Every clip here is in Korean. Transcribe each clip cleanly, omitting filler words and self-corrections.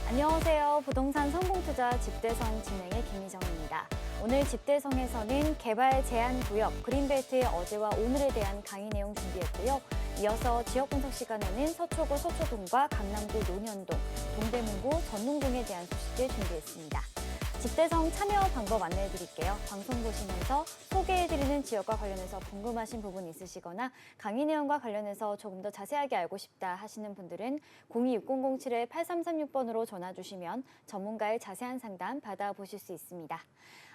안녕하세요. 부동산 성공투자 집대성 진행의 김희정입니다. 오늘 집대성에서는 개발 제한 구역 그린벨트의 어제와 오늘에 대한 강의 내용 준비했고요. 이어서 지역 분석 시간에는 서초구 서초동과 강남구 논현동, 동대문구 전농동에 대한 소식을 준비했습니다. 집대성 참여 방법 안내해드릴게요. 방송 보시면서 소개해드리는 지역과 관련해서 궁금하신 부분 있으시거나 강의 내용과 관련해서 조금 더 자세하게 알고 싶다 하시는 분들은 026037-8336번으로 전화 주시면 전문가의 자세한 상담 받아보실 수 있습니다.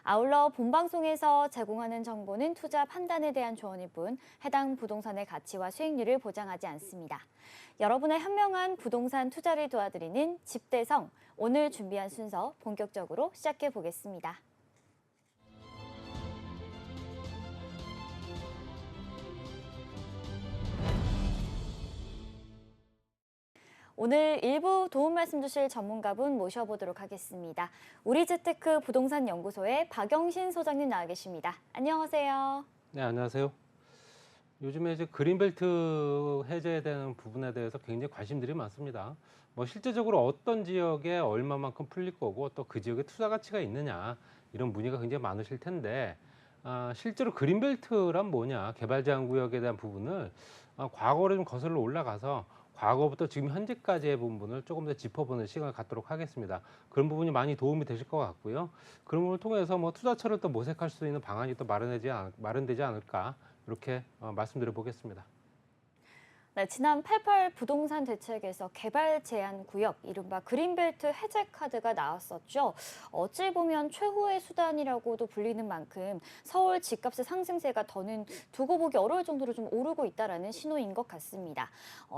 아울러 본방송에서 제공하는 정보는 투자 판단에 대한 조언일 뿐 해당 부동산의 가치와 수익률을 보장하지 않습니다. 여러분의 현명한 부동산 투자를 도와드리는 집대성, 오늘 준비한 순서 본격적으로 시작해 보겠습니다. 오늘 일부 도움 말씀 주실 전문가분 모셔보도록 하겠습니다. 우리재테크 부동산연구소의 박영신 소장님 나와 계십니다. 안녕하세요. 네, 안녕하세요. 요즘에 이제 그린벨트 해제되는 부분에 대해서 굉장히 관심들이 많습니다. 실제적으로 어떤 지역에 얼마만큼 풀릴 거고 또 그 지역에 투자 가치가 있느냐 이런 문의가 굉장히 많으실 텐데 실제로 그린벨트란 뭐냐, 개발 제한 구역에 대한 부분을 과거로 좀 거슬러 올라가서 과거부터 지금 현재까지의 부분을 조금 더 짚어보는 시간을 갖도록 하겠습니다. 그런 부분이 많이 도움이 되실 것 같고요. 그런 부분을 통해서 투자처를 또 모색할 수 있는 방안이 또 마련되지 않을까 이렇게 말씀드려 보겠습니다. 네, 지난 88 부동산 대책에서 개발 제한 구역, 이른바 그린벨트 해제 카드가 나왔었죠. 어찌 보면 최후의 수단이라고도 불리는 만큼 서울 집값의 상승세가 더는 두고 보기 어려울 정도로 좀 오르고 있다는 신호인 것 같습니다.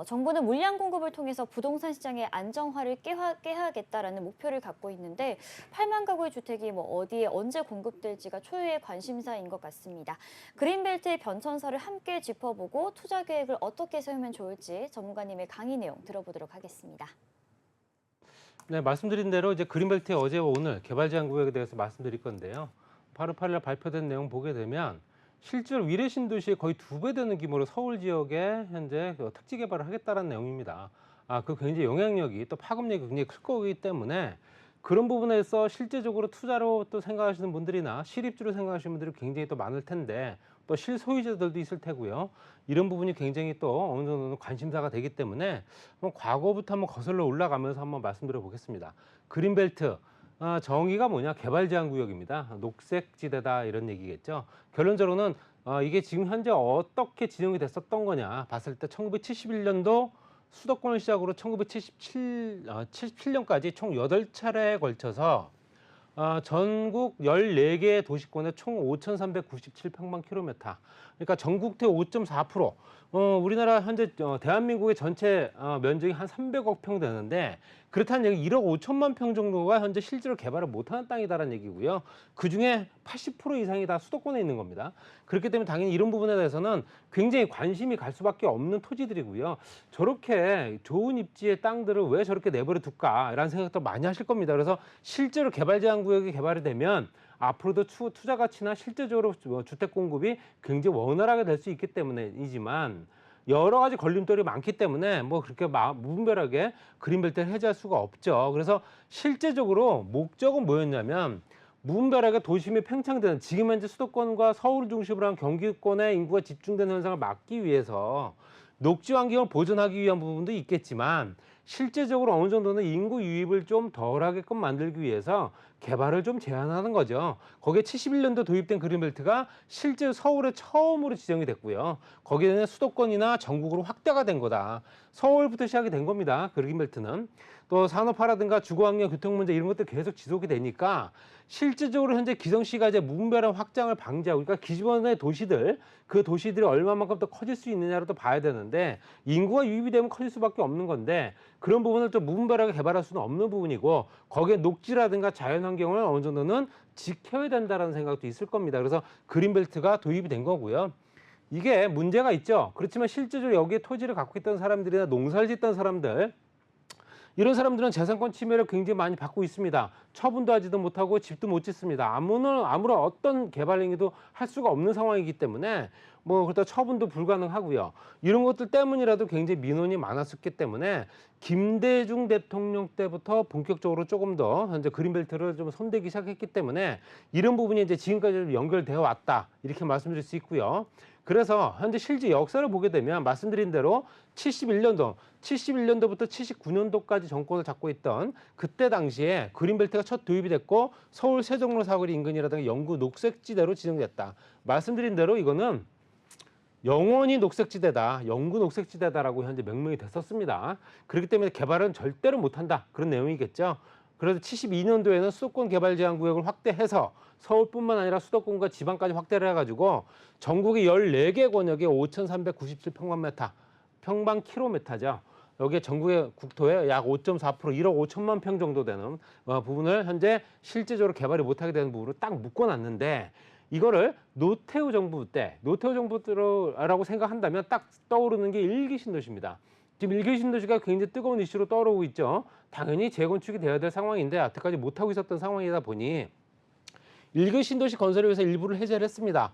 정부는 물량 공급을 통해서 부동산 시장의 안정화를 깨야겠다라는 목표를 갖고 있는데 8만 가구의 주택이 어디에 언제 공급될지가 초유의 관심사인 것 같습니다. 그린벨트의 변천사를 함께 짚어보고 투자 계획을 어떻게 세우면 좋을지 전문가님의 강의 내용 들어보도록 하겠습니다. 네, 말씀드린 대로 이제 그린벨트의 어제와 오늘 개발 제한 구역에 대해서 말씀드릴 건데요. 8월 8일 발표된 내용 보게 되면 실제로 위례 신도시의 거의 2배 되는 규모로 서울 지역에 현재 특지 개발을 하겠다는 내용입니다. 그 굉장히 영향력이 또 파급력이 굉장히 클 거기 때문에 그런 부분에서 실제적으로 투자로 또 생각하시는 분들이나 실입주로 생각하시는 분들이 굉장히 또 많을 텐데 또 실소유자들도 있을 테고요. 이런 부분이 굉장히 또 어느 정도는 관심사가 되기 때문에 과거부터 한번 거슬러 올라가면서 한번 말씀드려 보겠습니다. 그린벨트 정의가 뭐냐? 개발 제한 구역입니다. 녹색 지대다 이런 얘기겠죠. 결론적으로는 이게 지금 현재 어떻게 지정이 됐었던 거냐 봤을 때 1971년도 수도권을 시작으로 1977년까지 총 8차례에 걸쳐서 전국 14개 도시권에 총 5,397평방킬로미터. 그러니까 전국토의 5.4%. 우리나라 현재 대한민국의 전체 면적이 한 300억 평 되는데 그렇다는 얘기 1억 5천만 평 정도가 현재 실제로 개발을 못하는 땅이다라는 얘기고요. 그중에 80% 이상이 다 수도권에 있는 겁니다. 그렇기 때문에 당연히 이런 부분에 대해서는 굉장히 관심이 갈 수밖에 없는 토지들이고요. 저렇게 좋은 입지의 땅들을 왜 저렇게 내버려 둘까라는 생각도 많이 하실 겁니다. 그래서 실제로 개발 제한 구역이 개발이 되면 앞으로도 투자 가치나 실제적으로 주택 공급이 굉장히 원활하게 될 수 있기 때문이지만 여러 가지 걸림돌이 많기 때문에 그렇게 무분별하게 그린벨트를 해제할 수가 없죠. 그래서 실제적으로 목적은 뭐였냐면 무분별하게 도심이 팽창되는 지금 현재 수도권과 서울을 중심으로 한 경기권의 인구가 집중되는 현상을 막기 위해서 녹지 환경을 보존하기 위한 부분도 있겠지만 실제적으로 어느 정도는 인구 유입을 좀 덜하게끔 만들기 위해서 개발을 좀 제한하는 거죠. 거기에 71년도 도입된 그린벨트가 실제 서울에 처음으로 지정이 됐고요. 거기에는 수도권이나 전국으로 확대가 된 거다. 서울부터 시작이 된 겁니다. 그린벨트는. 또 산업화라든가 주거환경, 교통문제 이런 것들 계속 지속이 되니까 실질적으로 현재 기성시가 이제 무분별한 확장을 방지하고 그러니까 기존의 도시들, 그 도시들이 얼마만큼 더 커질 수 있느냐를 또 봐야 되는데 인구가 유입이 되면 커질 수밖에 없는 건데 그런 부분을 또 무분별하게 개발할 수는 없는 부분이고 거기에 녹지라든가 자연환경을 어느 정도는 지켜야 된다는 생각도 있을 겁니다. 그래서 그린벨트가 도입이 된 거고요. 이게 문제가 있죠. 그렇지만 실제적으로 여기에 토지를 갖고 있던 사람들이나 농사를 짓던 사람들 이런 사람들은 재산권 침해를 굉장히 많이 받고 있습니다. 처분도 하지도 못하고 집도 못 짓습니다. 아무런 어떤 개발 행위도 할 수가 없는 상황이기 때문에 그렇다 처분도 불가능하고요. 이런 것들 때문이라도 굉장히 민원이 많았었기 때문에 김대중 대통령 때부터 본격적으로 조금 더 현재 그린벨트를 좀 손대기 시작했기 때문에 이런 부분이 이제 지금까지 연결되어 왔다 이렇게 말씀드릴 수 있고요. 그래서 현재 실제 역사를 보게 되면 말씀드린 대로 71년도부터 79년도까지 정권을 잡고 있던 그때 당시에 그린벨트가 첫 도입이 됐고 서울 세종로 사거리 인근이라든가 영구 녹색지대로 지정됐다. 말씀드린 대로 이거는 영원히 녹색지대다, 영구 녹색지대다라고 현재 명명이 됐었습니다. 그렇기 때문에 개발은 절대로 못한다. 그런 내용이겠죠. 그래서 72년도에는 수도권 개발 제한 구역을 확대해서 서울뿐만 아니라 수도권과 지방까지 확대를 해가지고 전국의 14개 권역에 5,397평방미터, 평방킬로미터죠. 여기에 전국의 국토의 약 5.4% 1억 5천만 평 정도 되는 부분을 현재 실제적으로 개발이 못하게 되는 부분으로 딱 묶어놨는데 이거를 노태우 정부 때라고 생각한다면 딱 떠오르는 게 일기 신도시입니다. 지금 일기 신도시가 굉장히 뜨거운 이슈로 떠오르고 있죠. 당연히 재건축이 돼야 될 상황인데 여태까지 못하고 있었던 상황이다 보니 일기 신도시 건설을 위해서 일부를 해제를 했습니다.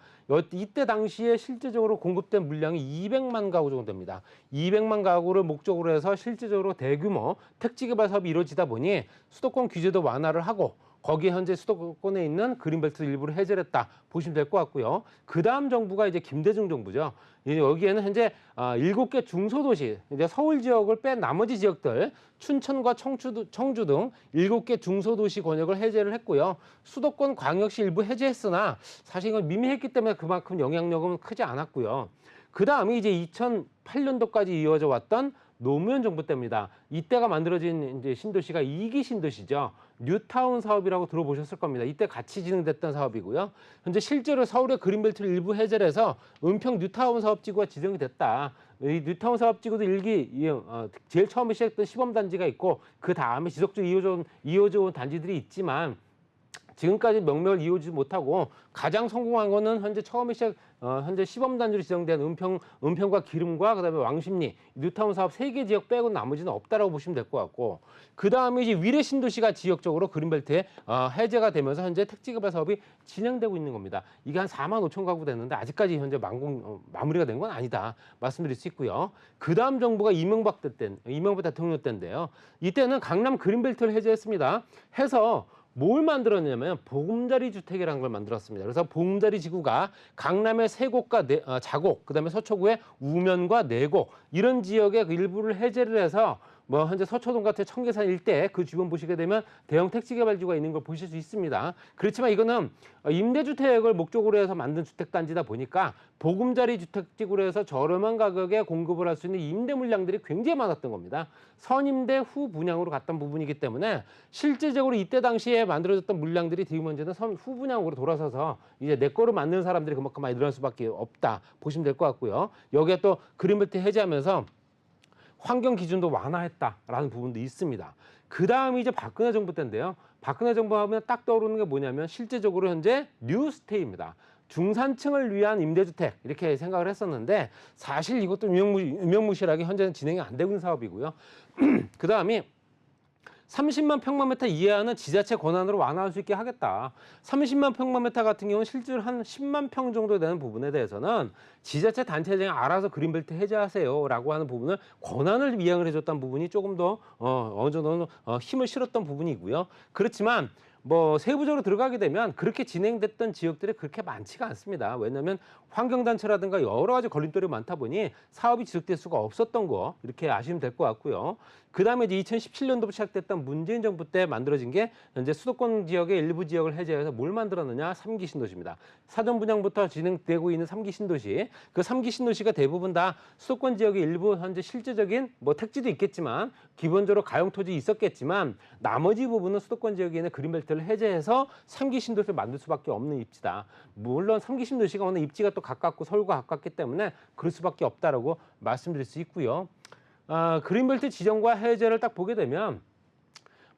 이때 당시에 실제적으로 공급된 물량이 200만 가구 정도 됩니다. 200만 가구를 목적으로 해서 실제적으로 대규모 택지개발 사업이 이루어지다 보니 수도권 규제도 완화를 하고 거기에 현재 수도권에 있는 그린벨트 일부를 해제를 했다 보시면 될 것 같고요. 그 다음 정부가 이제 김대중 정부죠. 여기에는 현재 7개 중소도시, 이제 서울 지역을 뺀 나머지 지역들, 춘천과 청주 등 7개 중소도시 권역을 해제를 했고요. 수도권 광역시 일부 해제했으나 사실 이건 미미했기 때문에 그만큼 영향력은 크지 않았고요. 그 다음이 이제 2008년도까지 이어져 왔던 노무현 정부 때입니다. 이때가 만들어진 이제 신도시가 2기 신도시죠. 뉴타운 사업이라고 들어보셨을 겁니다. 이때 같이 진행됐던 사업이고요. 현재 실제로 서울의 그린벨트를 일부 해제를 해서 은평 뉴타운 사업지구가 지정이 됐다. 이 뉴타운 사업지구도 제일 처음에 시작했던 시범단지가 있고 그 다음에 지속적으로 이어져 온 단지들이 있지만 지금까지 명명을 이어지지 못하고 가장 성공한 거는 현재 시범단지로 지정된 은평과 기름과 그다음에 왕십리, 뉴타운 사업 3개 지역 빼고 나머지는 없다라고 보시면 될 것 같고 그 다음에 이제 위례 신도시가 지역적으로 그린벨트에 해제가 되면서 현재 택지개발 사업이 진행되고 있는 겁니다. 이게 한 4만 5천 가구 됐는데 아직까지 현재 마무리가 된 건 아니다 말씀드릴 수 있고요. 그 다음 정부가 이명박 대통령 때인데요. 이때는 강남 그린벨트를 해제했습니다. 해서 뭘 만들었냐면 보금자리 주택이라는 걸 만들었습니다. 그래서 보금자리 지구가 강남의 세곡과 자곡, 그다음에 서초구의 우면과 내곡 이런 지역의 일부를 해제를 해서 현재 서초동 같은 청계산 일대 그 주변 보시게 되면 대형 택지개발지구가 있는 걸 보실 수 있습니다. 그렇지만 이거는 임대주택을 목적으로 해서 만든 주택단지다 보니까 보금자리 주택지구로 해서 저렴한 가격에 공급을 할 수 있는 임대 물량들이 굉장히 많았던 겁니다. 선임대 후 분양으로 갔던 부분이기 때문에 실질적으로 이때 당시에 만들어졌던 물량들이 지금 현재는 후 분양으로 돌아서서 이제 내 거로 만드는 사람들이 그만큼 많이 늘어날 수밖에 없다 보시면 될 것 같고요. 여기에 또 그린벨트 해제하면서 환경 기준도 완화했다라는 부분도 있습니다. 그 다음이 이제 박근혜 정부 때인데요. 박근혜 정부 하면 딱 떠오르는 게 뭐냐면 실제적으로 현재 뉴스테이입니다. 중산층을 위한 임대주택 이렇게 생각을 했었는데 사실 이것도 유명무실하게 현재는 진행이 안 되고 있는 사업이고요. 그 다음이 30만 평방미터 이하는 지자체 권한으로 완화할 수 있게 하겠다. 30만 평방미터 같은 경우는 실제로 한 10만 평 정도 되는 부분에 대해서는 지자체 단체장이 알아서 그린벨트 해제하세요라고 하는 부분을 권한을 이양을 해줬던 부분이 조금 더 어느 정도는 힘을 실었던 부분이고요. 그렇지만 세부적으로 들어가게 되면 그렇게 진행됐던 지역들이 그렇게 많지가 않습니다. 왜냐하면 환경단체라든가 여러 가지 걸림돌이 많다 보니 사업이 지속될 수가 없었던 거 이렇게 아시면 될 것 같고요. 그 다음에 이제 2017년도부터 시작됐던 문재인 정부 때 만들어진 게 현재 수도권 지역의 일부 지역을 해제해서 뭘 만들었느냐? 3기 신도시입니다. 사전 분양부터 진행되고 있는 3기 신도시. 그 3기 신도시가 대부분 다 수도권 지역의 일부 현재 실제적인 택지도 있겠지만 기본적으로 가용 토지 있었겠지만 나머지 부분은 수도권 지역에 있는 그린벨트를 해제해서 3기 신도시를 만들 수밖에 없는 입지다. 물론 3기 신도시가 오늘 입지가 또 가깝고 서울과 가깝기 때문에 그럴 수밖에 없다라고 말씀드릴 수 있고요. 그린벨트 지정과 해제를 딱 보게 되면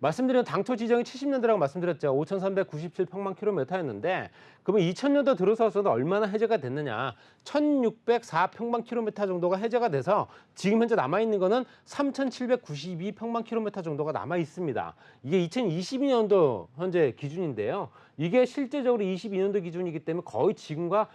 말씀드린 당초 지정이 70년대라고 말씀드렸죠. 5,397평방 킬로미터였는데 그러면 2000년도 들어서서는 얼마나 해제가 됐느냐. 1,604평방 킬로미터 정도가 해제가 돼서 지금 현재 남아있는 거는 3,792평방 킬로미터 정도가 남아 있습니다. 이게 2022년도 현재 기준인데요. 이게 실제적으로 22년도 기준이기 때문에 거의 지금과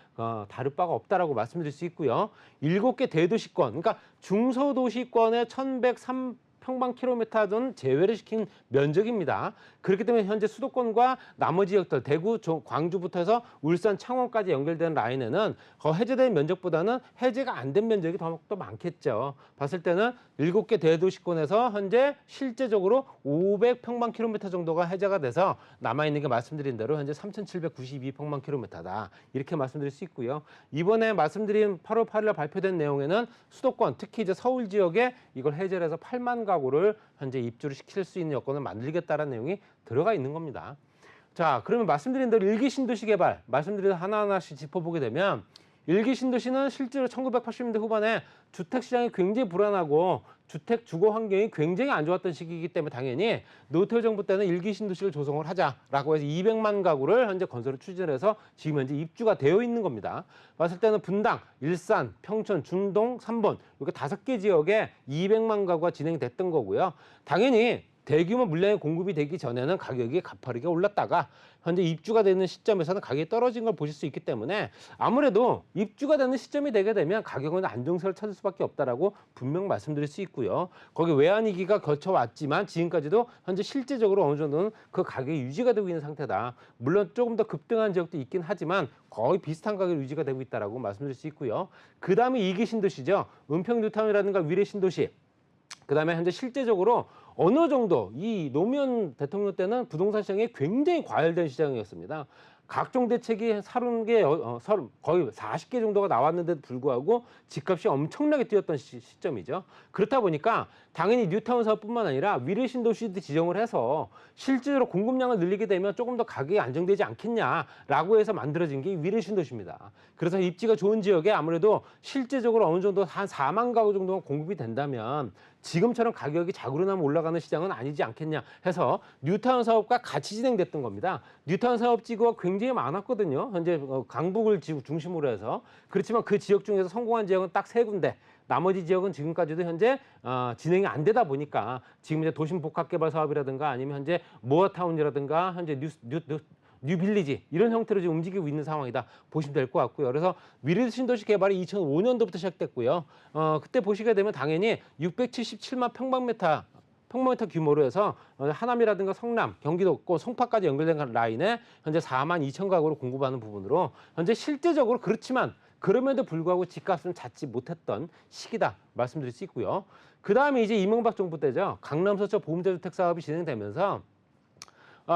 다를 바가 없다라고 말씀드릴 수 있고요. 7개 대도시권, 그러니까 중소도시권의 1,103평방킬로미터는 제외를 시킨 면적입니다. 그렇기 때문에 현재 수도권과 나머지 지역들, 대구, 광주부터 해서 울산, 창원까지 연결되는 라인에는 해제된 면적보다는 해제가 안 된 면적이 더 많겠죠. 봤을 때는 7개 대도시권에서 현재 실제적으로 500평방킬로미터 정도가 해제가 돼서 남아있는 게 말씀드린 대로 현재 3,792평방킬로미터다. 이렇게 말씀드릴 수 있고요. 이번에 말씀드린 8월 8일 발표된 내용에는 수도권, 특히 이제 서울 지역에 이걸 해제를 해서 8만 가구를 현재 입주를 시킬 수 있는 여건을 만들겠다는 내용이 들어가 있는 겁니다. 자, 그러면 말씀드린 대로 일기 신도시 개발, 말씀드린 하나하나씩 짚어보게 되면 일기 신도시는 실제로 1980년대 후반에 주택 시장이 굉장히 불안하고 주택 주거 환경이 굉장히 안 좋았던 시기이기 때문에 당연히 노태우 정부 때는 일기 신도시를 조성을 하자라고 해서 200만 가구를 현재 건설을 추진해서 지금 현재 입주가 되어 있는 겁니다. 봤을 때는 분당, 일산, 평촌, 중동, 삼본 이렇게 5개 지역에 200만 가구가 진행이 됐던 거고요. 당연히 대규모 물량이 공급이 되기 전에는 가격이 가파르게 올랐다가 현재 입주가 되는 시점에서는 가격이 떨어진 걸 보실 수 있기 때문에 아무래도 입주가 되는 시점이 되게 되면 가격은 안정세를 찾을 수밖에 없다라고 분명 말씀드릴 수 있고요. 거기 외환위기가 거쳐왔지만 지금까지도 현재 실제적으로 어느 정도는 그 가격이 유지가 되고 있는 상태다. 물론 조금 더 급등한 지역도 있긴 하지만 거의 비슷한 가격이 유지가 되고 있다라고 말씀드릴 수 있고요. 그 다음에 2기 신도시죠. 은평 뉴타운이라든가 위례 신도시. 그 다음에 현재 실제적으로 어느 정도 이 노무현 대통령 때는 부동산 시장이 굉장히 과열된 시장이었습니다. 각종 대책이 30개, 거의 40개 정도가 나왔는데도 불구하고 집값이 엄청나게 뛰었던 시점이죠. 그렇다 보니까 당연히 뉴타운 사업뿐만 아니라 위례 신도시도 지정을 해서 실제로 공급량을 늘리게 되면 조금 더 가격이 안정되지 않겠냐라고 해서 만들어진 게 위례 신도시입니다. 그래서 입지가 좋은 지역에 아무래도 실제적으로 어느 정도 한 4만 가구 정도가 공급이 된다면 지금처럼 가격이 자구로나면 올라가는 시장은 아니지 않겠냐 해서 뉴타운 사업과 같이 진행됐던 겁니다. 뉴타운 사업 지구가 굉장히 많았거든요. 현재 강북을 중심으로 해서. 그렇지만 그 지역 중에서 성공한 지역은 딱 3군데. 나머지 지역은 지금까지도 현재 진행이 안 되다 보니까 지금 이제 도심 복합 개발 사업이라든가 아니면 현재 모어타운이라든가 현재 뉴빌리지 이런 형태로 지금 움직이고 있는 상황이다 보시면 될 것 같고요. 그래서 위례 신도시 개발이 2005년도부터 시작됐고요. 그때 보시게 되면 당연히 677만 평방미터 규모로 해서 하남이라든가 성남, 경기도, 송파까지 연결된 라인에 현재 4만 2천 가구를 공급하는 부분으로 현재 실제적으로 그렇지만 그럼에도 불구하고 집값은 잡지 못했던 시기다 말씀드릴 수 있고요. 그 다음에 이제 이명박 정부 때죠. 강남 서초 보험자주택 사업이 진행되면서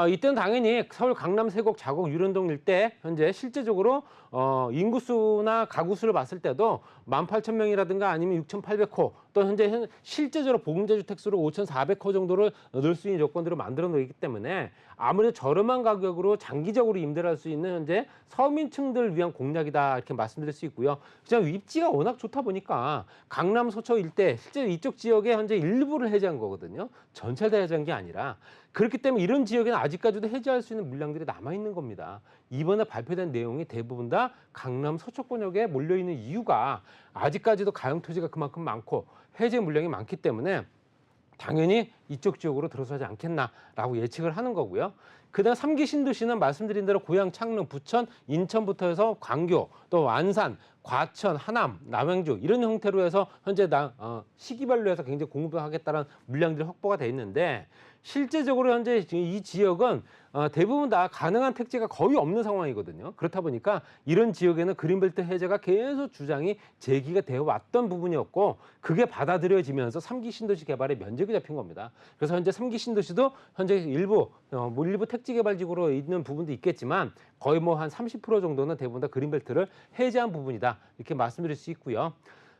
이때는 당연히 서울 강남 세곡 자곡 유련동 일대 현재 실제적으로 인구수나 가구수를 봤을 때도 18,000명이라든가 아니면 6,800호 또 현재 실제적으로 보금자주택 수를 5,400호 정도를 넣을 수 있는 조건들을 만들어 놓기 때문에 아무래도 저렴한 가격으로 장기적으로 임대를 할 수 있는 현재 서민층들을 위한 공략이다 이렇게 말씀드릴 수 있고요. 그냥 입지가 워낙 좋다 보니까 강남 서초 일대 실제 이쪽 지역에 현재 일부를 해제한 거거든요. 전체를 다 해제한 게 아니라 그렇기 때문에 이런 지역에는 아직까지도 해제할 수 있는 물량들이 남아있는 겁니다. 이번에 발표된 내용이 대부분 다 강남 서초권역에 몰려있는 이유가 아직까지도 가용 토지가 그만큼 많고 해제 물량이 많기 때문에 당연히 이쪽 지역으로 들어서지 않겠나라고 예측을 하는 거고요. 그다음 3기 신도시는 말씀드린 대로 고양, 창릉, 부천, 인천부터 해서 광교, 또 안산, 과천, 하남, 남양주 이런 형태로 해서 현재 시기별로 해서 굉장히 공급을 하겠다는 물량들이 확보가 돼 있는데 실제적으로 현재 이 지역은 대부분 다 가능한 택지가 거의 없는 상황이거든요. 그렇다 보니까 이런 지역에는 그린벨트 해제가 계속 주장이 제기가 되어 왔던 부분이었고 그게 받아들여지면서 3기 신도시 개발의 면적이 잡힌 겁니다. 그래서 현재 3기 신도시도 현재 일부 택지 개발지구로 있는 부분도 있겠지만 거의 뭐 한 30% 정도는 대부분 다 그린벨트를 해제한 부분이다. 이렇게 말씀드릴 수 있고요.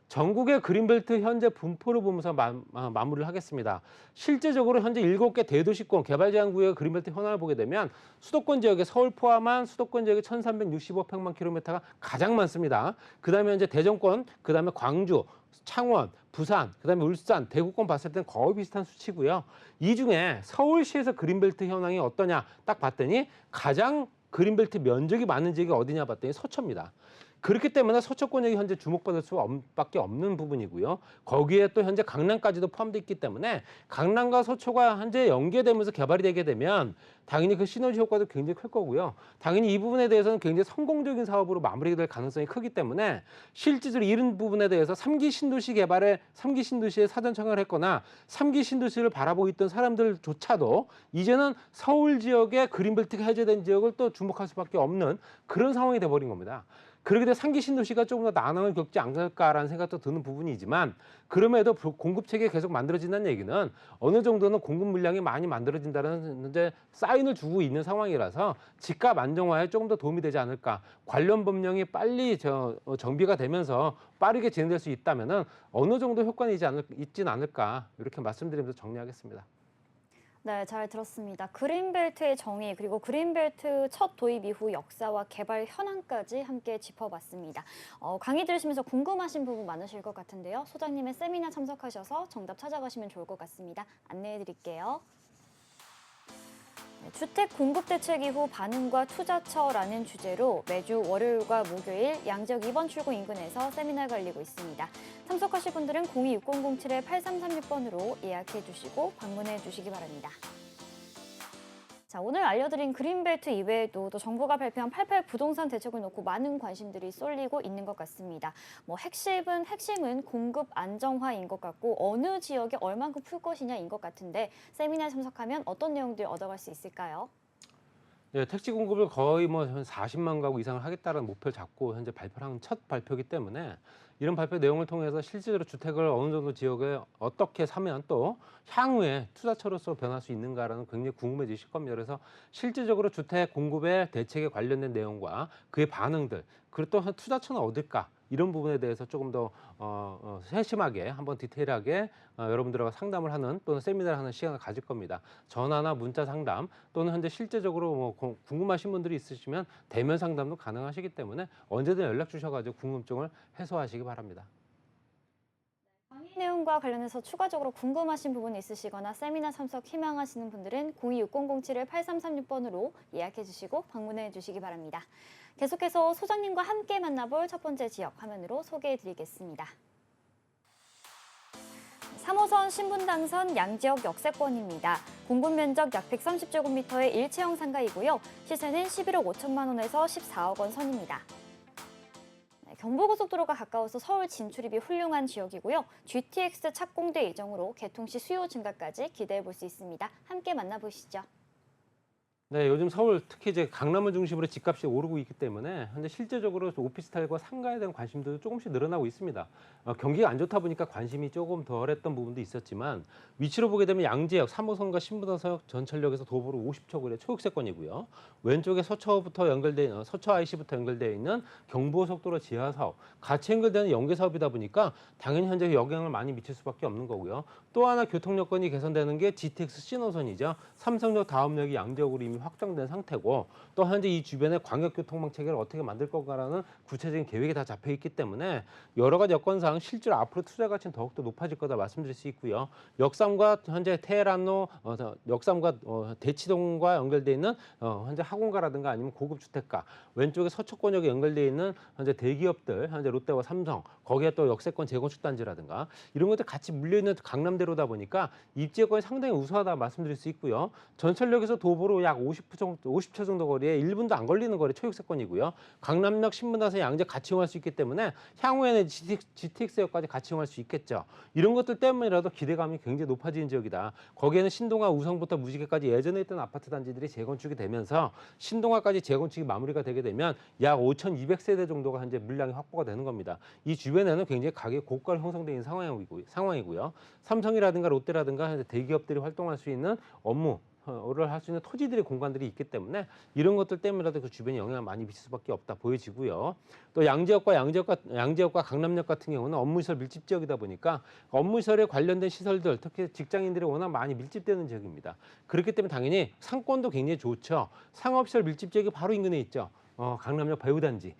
전국의 그린벨트 현재 분포를 보면서 마무리를 하겠습니다. 실제적으로 현재 7개 대도시권 개발제한구역의 그린벨트 현황을 보게 되면 수도권 지역에 서울 포함한 수도권 지역에 1,365평방킬로미터가 가장 많습니다. 그다음에 현재 대전권, 그다음에 광주, 창원, 부산, 그다음에 울산, 대구권 봤을 때는 거의 비슷한 수치고요. 이 중에 서울시에서 그린벨트 현황이 어떠냐 딱 봤더니 가장 그린벨트 면적이 많은 지역이 어디냐 봤더니 서초입니다. 그렇기 때문에 서초권역이 현재 주목받을 수밖에 없는 부분이고요. 거기에 또 현재 강남까지도 포함되어 있기 때문에 강남과 서초가 현재 연계되면서 개발이 되게 되면 당연히 그 시너지 효과도 굉장히 클 거고요. 당연히 이 부분에 대해서는 굉장히 성공적인 사업으로 마무리될 가능성이 크기 때문에 실질적으로 이런 부분에 대해서 3기 신도시 개발에 3기 신도시에 사전 청약을 했거나 3기 신도시를 바라보고 있던 사람들조차도 이제는 서울 지역의 그린벨트가 해제된 지역을 또 주목할 수밖에 없는 그런 상황이 돼버린 겁니다. 그렇게 되면 3기 신도시가 조금 더 난항을 겪지 않을까라는 생각도 드는 부분이지만 그럼에도 공급 체계가 계속 만들어진다는 얘기는 어느 정도는 공급 물량이 많이 만들어진다는 이제 사인을 주고 있는 상황이라서 집값 안정화에 조금 더 도움이 되지 않을까. 관련 법령이 빨리 정비가 되면서 빠르게 진행될 수 있다면은 어느 정도 효과는 있지는 않을까 이렇게 말씀드리면서 정리하겠습니다. 네, 잘 들었습니다. 그린벨트의 정의 그리고 그린벨트 첫 도입 이후 역사와 개발 현황까지 함께 짚어봤습니다. 강의 들으시면서 궁금하신 부분 많으실 것 같은데요. 소장님의 세미나 참석하셔서 정답 찾아가시면 좋을 것 같습니다. 안내해드릴게요. 주택 공급 대책 이후 반응과 투자처라는 주제로 매주 월요일과 목요일 양지역 2번 출구 인근에서 세미나가 열리고 있습니다. 참석하실 분들은 026007-8336번으로 예약해 주시고 방문해 주시기 바랍니다. 자, 오늘 알려드린 그린벨트 이외에도 또 정부가 발표한 88 부동산 대책을 놓고 많은 관심들이 쏠리고 있는 것 같습니다. 핵심은 공급 안정화인 것 같고 어느 지역에 얼만큼 풀 것이냐인 것 같은데 세미나에 참석하면 어떤 내용들 얻어갈 수 있을까요? 네, 택지 공급을 거의 한 40만 가구 이상을 하겠다는 목표를 잡고 현재 발표한 첫 발표이기 때문에 이런 발표 내용을 통해서 실질적으로 주택을 어느 정도 지역에 어떻게 사면 또 향후에 투자처로서 변할 수 있는가라는 굉장히 궁금해지실 겁니다. 그래서 실질적으로 주택 공급의 대책에 관련된 내용과 그의 반응들, 그리고 또 투자처는 어딜까? 이런 부분에 대해서 조금 더 세심하게 한번 디테일하게 여러분들과 상담을 하는 또는 세미나를 하는 시간을 가질 겁니다. 전화나 문자 상담 또는 현재 실제적으로 궁금하신 분들이 있으시면 대면 상담도 가능하시기 때문에 언제든 연락 주셔가지고 궁금증을 해소하시기 바랍니다. 강의 내용과 관련해서 추가적으로 궁금하신 부분이 있으시거나 세미나 참석 희망하시는 분들은 026007-8336번으로 예약해 주시고 방문해 주시기 바랍니다. 계속해서 소장님과 함께 만나볼 첫 번째 지역 화면으로 소개해 드리겠습니다. 3호선 신분당선 양지역 역세권입니다. 공급 면적 약 130제곱미터의 일체형 상가이고요. 시세는 11억 5천만 원에서 14억 원 선입니다. 경부고속도로가 가까워서 서울 진출입이 훌륭한 지역이고요. GTX 착공대 예정으로 개통 시 수요 증가까지 기대해 볼 수 있습니다. 함께 만나보시죠. 네, 요즘 서울 특히 이제 강남을 중심으로 집값이 오르고 있기 때문에 현재 실제적으로 오피스텔과 상가에 대한 관심도 조금씩 늘어나고 있습니다. 경기가 안 좋다 보니까 관심이 조금 덜했던 부분도 있었지만 위치로 보게 되면 양지역 3호선과 신분당선 전철역에서 도보로 50초 거리의 초역세권이고요. 왼쪽에 서초 IC부터 연결되어 있는 경부고속도로 지하 사업, 같이 연결되는 연계 사업이다 보니까 당연히 현재 영향을 많이 미칠 수밖에 없는 거고요. 또 하나 교통 여건이 개선되는 게 GTX 신호선이죠. 삼성역 다음역이 양지역으로 이미 확정된 상태고 또 현재 이 주변에 광역교통망 체계를 어떻게 만들 건가라는 구체적인 계획이 다 잡혀 있기 때문에 여러 가지 여건상 실제로 앞으로 투자 가치는 더욱더 높아질 거다 말씀드릴 수 있고요. 역삼과 현재 테헤란로 역삼과 대치동과 연결되어 있는 현재 학원가라든가 아니면 고급 주택가, 왼쪽에 서초권역에 연결되어 있는 현재 대기업들, 현재 롯데와 삼성, 거기에 또 역세권 재건축 단지라든가 이런 것들 같이 물려 있는 강남대로다 보니까 입지 여건이 상당히 우수하다 말씀드릴 수 있고요. 전철역에서 도보로 약 50초 정도 거리에 1분도 안 걸리는 거리 초역세권이고요. 강남역 신분당선 양재 같이 이용할 수 있기 때문에 향후에는 GTX역까지 같이 이용할 수 있겠죠. 이런 것들 때문이라도 기대감이 굉장히 높아지는 지역이다. 거기에는 신동아 우성부터 무지개까지 예전에 있던 아파트 단지들이 재건축이 되면서 신동아까지 재건축이 마무리가 되게 되면 약 5,200세대 정도가 현재 물량이 확보가 되는 겁니다. 이 주변에는 굉장히 가격 고가로 형성되어 있는 상황이고요. 삼성이라든가 롯데라든가 현재 대기업들이 활동할 수 있는 업무를 할 수 있는 토지들의 공간들이 있기 때문에 이런 것들 때문에라도 그 주변에 영향을 많이 미칠 수밖에 없다 보여지고요. 또 양지역과 강남역 같은 경우는 업무시설 밀집 지역이다 보니까 업무시설에 관련된 시설들, 특히 직장인들이 워낙 많이 밀집되는 지역입니다. 그렇기 때문에 당연히 상권도 굉장히 좋죠. 상업시설 밀집 지역이 바로 인근에 있죠. 강남역 배우단지.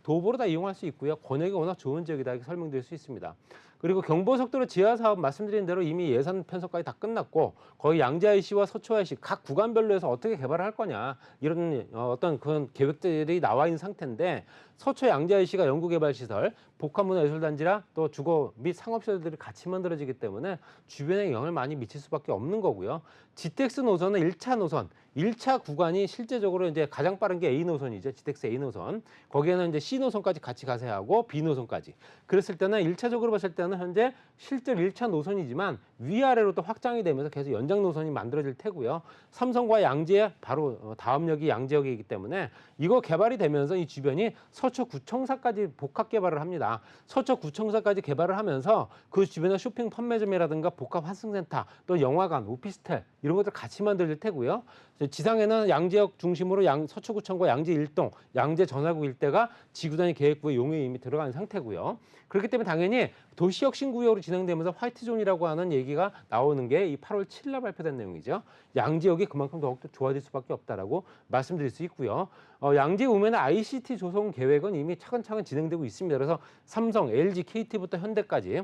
도보로 다 이용할 수 있고요. 권역이 워낙 좋은 지역이다 이렇게 설명드릴 수 있습니다. 그리고 경부고속도로 지하 사업 말씀드린 대로 이미 예산 편성까지 다 끝났고 거의 양재 IC와 서초 IC 각 구간별로 해서 어떻게 개발을 할 거냐 이런 어떤 그런 계획들이 나와 있는 상태인데 서초 양재 IC가 연구개발시설, 복합문화예술단지라 또 주거 및 상업시설들이 같이 만들어지기 때문에 주변에 영향을 많이 미칠 수밖에 없는 거고요. GTX 노선은 1차 노선, 1차 구간이 실제적으로 이제 가장 빠른 게 A 노선이죠. GTX A 노선. 거기에는 이제 C 노선까지 같이 가세요 하고 B 노선까지. 그랬을 때는 1차적으로 봤을 때는 현재 실제로 1차 노선이지만 위아래로 또 확장이 되면서 계속 연장 노선이 만들어질 테고요. 삼성과 양재 바로 다음역이 양재역이기 때문에 이거 개발이 되면서 이 주변이 서초구청사까지 복합 개발을 합니다. 서초구청사까지 개발을 하면서 그 주변에 쇼핑 판매점이라든가 복합 환승센터 또 영화관, 오피스텔 이런 것들 같이 만들어질 테고요. 지상에는 양재역 중심으로 서초구청과 양재 일동, 양재 전화구 일대가 지구단위 계획부에 용역이 이미 들어간 상태고요. 그렇기 때문에 당연히 도시혁신구역으로 진행되면서 화이트존이라고 하는 얘기가 나오는 게 이 8월 7일 날 발표된 내용이죠. 양재역이 그만큼 더욱더 좋아질 수밖에 없다라고 말씀드릴 수 있고요. 양재 우면의 ICT 조성 계획은 이미 차근차근 진행되고 있습니다. 그래서 삼성, LG, KT부터 현대까지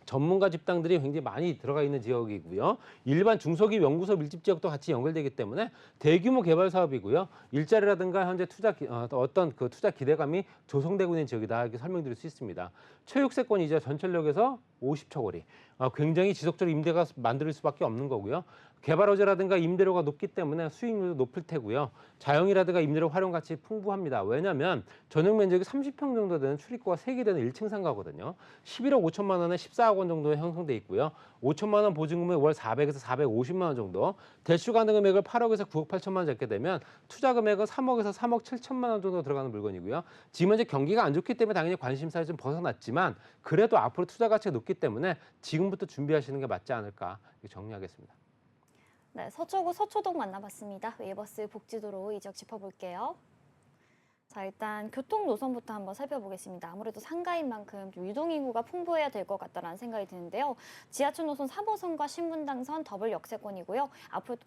전문가 집단들이 굉장히 많이 들어가 있는 지역이고요. 일반 중소기업 연구소 밀집 지역도 같이 연결되기 때문에 대규모 개발 사업이고요. 일자리라든가 현재 어떤 그 투자 기대감이 조성되고 있는 지역이다 이렇게 설명드릴 수 있습니다. 최육세권이죠. 전철역에서 50초 거리. 굉장히 지속적으로 임대가 만들 수밖에 없는 거고요. 개발 호재라든가 임대료가 높기 때문에 수익률도 높을 테고요. 자영이라든가 임대료 활용 가치 풍부합니다. 왜냐하면 전용 면적이 30평 정도 되는 출입구가 3개 되는 1층 상가거든요. 11억 5천만 원에 14억 원 정도 형성돼 있고요. 5천만 원 보증금에 월 400에서 450만 원 정도, 대출 가능 금액을 8억에서 9억 8천만 원 잡게 되면 투자 금액은 3억에서 3억 7천만 원 정도 들어가는 물건이고요. 지금 현재 경기가 안 좋기 때문에 당연히 관심사에 좀 벗어났지만 그래도 앞으로 투자 가치가 높기 때문에 지금부터 준비하시는 게 맞지 않을까 이렇게 정리하겠습니다. 네, 서초구 서초동 만나봤습니다. 웨이버스 복지도로 이적 짚어볼게요. 자, 일단 교통 노선부터 한번 살펴보겠습니다. 아무래도 상가인 만큼 좀 유동인구가 풍부해야 될 것 같다는 생각이 드는데요. 지하철 노선 3호선과 신분당선 더블 역세권이고요.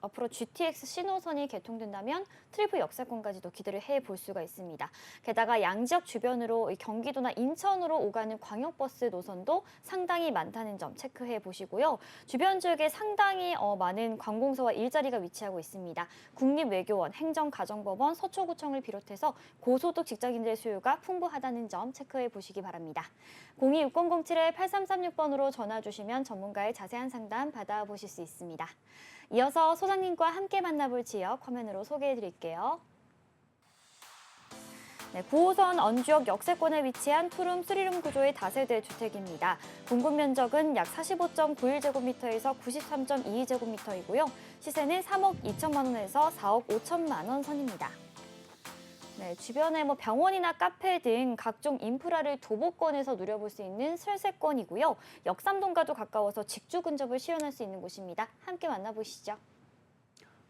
앞으로 GTX 신호선이 개통된다면 트리플 역세권까지도 기대를 해볼 수가 있습니다. 게다가 양지역 주변으로 경기도나 인천으로 오가는 광역버스 노선도 상당히 많다는 점 체크해 보시고요. 주변 지역에 상당히 많은 관공서와 일자리가 위치하고 있습니다. 국립외교원, 행정가정법원, 서초구청을 비롯해서 고소득 직장인들의 수요가 풍부하다는 점 체크해 보시기 바랍니다. 026007-8336번으로 전화 주시면 전문가의 자세한 상담 받아보실 수 있습니다. 이어서 소장님과 함께 만나볼 지역 화면으로 소개해 드릴게요. 네, 9호선 언주역 역세권에 위치한 투룸, 쓰리룸 구조의 다세대 주택입니다. 공급 면적은 약 45.91제곱미터에서 93.22제곱미터이고요. 시세는 3억 2천만 원에서 4억 5천만 원 선입니다. 네, 주변에 병원이나 카페 등 각종 인프라를 도보권에서 누려볼 수 있는 슬세권이고요. 역삼동과도 가까워서 직주 근접을 시연할 수 있는 곳입니다. 함께 만나보시죠.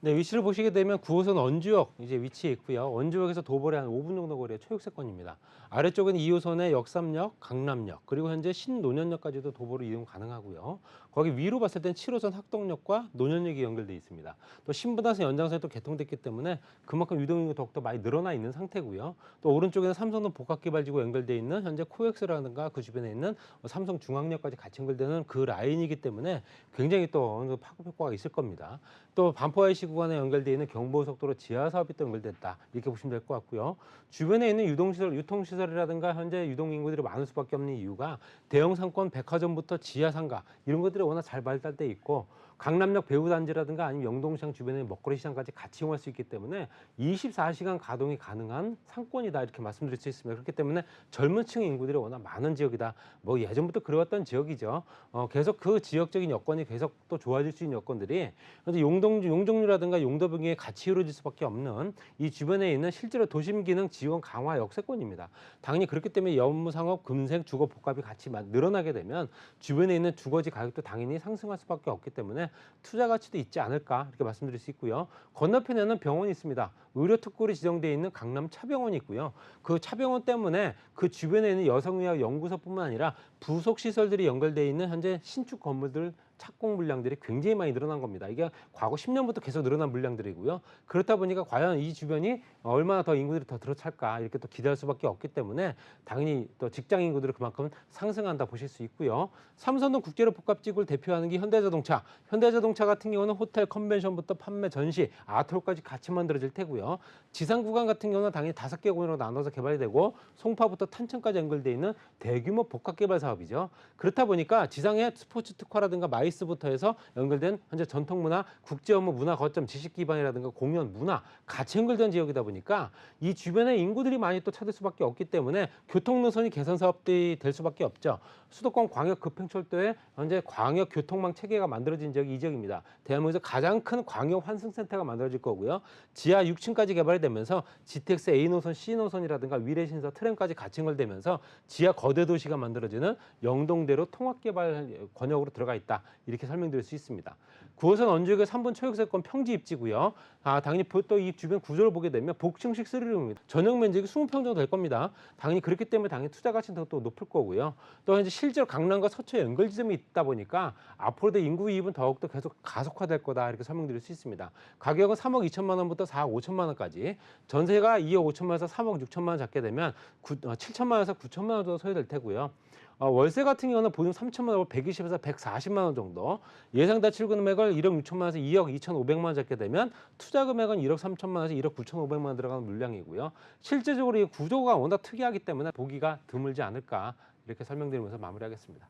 네, 위치를 보시게 되면 9호선 언주역 이제 위치해 있고요. 언주역에서 도보로 한 5분 정도 거리의 최육세권입니다. 아래쪽은 2호선의 역삼역, 강남역, 그리고 현재 신논현역까지도 도보로 이용 가능하고요. 거기 위로 봤을 땐 7호선 학동역과 논현역이 연결돼 있습니다. 또 신분당선 연장선이 또 개통됐기 때문에 그만큼 유동인구가 더욱더 많이 늘어나 있는 상태고요. 또 오른쪽에는 삼성동 복합개발지구 연결돼 있는 현재 코엑스라든가 그 주변에 있는 삼성중앙역까지 같이 연결되는 그 라인이기 때문에 굉장히 또 어느 정도 파급 효과가 있을 겁니다. 또 반포IC 구간에 연결되어 있는 경부고속도로 지하 사업이 또 연결됐다 이렇게 보시면 될 것 같고요. 주변에 있는 유통시설이라든가 현재 유동인구들이 많을 수밖에 없는 이유가 대형 상권, 백화점부터 지하 상가 이런 것들이 워낙 잘 발달돼 있고 강남역 배후단지라든가 아니면 영동시장 주변의 먹거리 시장까지 같이 이용할 수 있기 때문에 24시간 가동이 가능한 상권이다 이렇게 말씀드릴 수 있습니다. 그렇기 때문에 젊은 층 인구들이 워낙 많은 지역이다. 뭐 예전부터 그래왔던 지역이죠. 계속 그 지역적인 여건이 계속 또 좋아질 수 있는 여건들이 현재 용적률이라든가 용도 병행이 같이 이루어질 수밖에 없는 이 주변에 있는 실제로 도심 기능 지원 강화 역세권입니다. 당연히 그렇기 때문에 연무상업, 금생, 주거 복합이 같이 늘어나게 되면 주변에 있는 주거지 가격도 당연히 상승할 수밖에 없기 때문에 투자 가치도 있지 않을까 이렇게 말씀드릴 수 있고요. 건너편에는 병원이 있습니다. 의료 특구로 지정되어 있는 강남 차병원이 있고요. 그 차병원 때문에 그 주변에 있는 여성의학 연구소뿐만 아니라 부속 시설들이 연결되어 있는 현재 신축 건물들 착공 물량들이 굉장히 많이 늘어난 겁니다. 이게 과거 10년부터 계속 늘어난 물량들이고요. 그렇다 보니까 과연 이 주변이 얼마나 더 인구들이 더 들어찰까 이렇게 또 기대할 수밖에 없기 때문에 당연히 또 직장 인구들이 그만큼 상승한다 보실 수 있고요. 삼선동 국제로 복합지구를 대표하는 게 현대자동차. 현대자동차 같은 경우는 호텔, 컨벤션부터 판매, 전시, 아트홀까지 같이 만들어질 테고요. 지상 구간 같은 경우는 당연히 5개 구간으로 나눠서 개발이 되고 송파부터 탄천까지 연결돼 있는 대규모 복합 개발 사업이죠. 그렇다 보니까 지상에 스포츠 특화라든가 마이스부터 해서 연결된 현재 전통문화, 국제 업무 문화 거점, 지식 기반이라든가 공연, 문화 같이 연결된 지역이다 보니까 이 주변에 인구들이 많이 또 찾을 수밖에 없기 때문에 교통 노선이 개선 사업들이 될 수밖에 없죠. 수도권 광역 급행철도에 현재 광역 교통망 체계가 만들어진 지역이 이 지역입니다. 대한민국에서 가장 큰 광역 환승센터가 만들어질 거고요. 지하 6층까지 개발이 되면서 GTX A 노선, C 노선이라든가 위례신서, 트램까지 같이 연결되면서 지하 거대 도시가 만들어지는 영동대로 통합개발 권역으로 들어가 있다. 이렇게 설명드릴 수 있습니다. 9호선 원주역의 3분 초역세권 평지 입지고요. 당연히 또 이 주변 구조를 보게 되면 복층식 3룸입니다. 전용 면적이 20평 정도 될 겁니다. 당연히 그렇기 때문에 당연히 투자 가치도 또 높을 거고요. 또 현재 실제로 강남과 서초 연결 지점이 있다 보니까 앞으로도 인구 이입은 더욱더 계속 가속화될 거다 이렇게 설명드릴 수 있습니다. 가격은 3억 2천만 원부터 4억 5천만 원까지, 전세가 2억 5천만 원에서 3억 6천만 원 잡게 되면 7천만 원에서 9천만 원 정도 소요될 테고요. 월세 같은 경우는 보증 3천만 원, 120에서 140만 원 정도, 예상 대출 금액을 1억 6천만 원에서 2억 2,500만 원 잡게 되면 투자 금액은 1억 3천만 원에서 1억 9,500만 원 들어가는 물량이고요. 실제적으로 이 구조가 워낙 특이하기 때문에 보기가 드물지 않을까 이렇게 설명드리면서 마무리하겠습니다.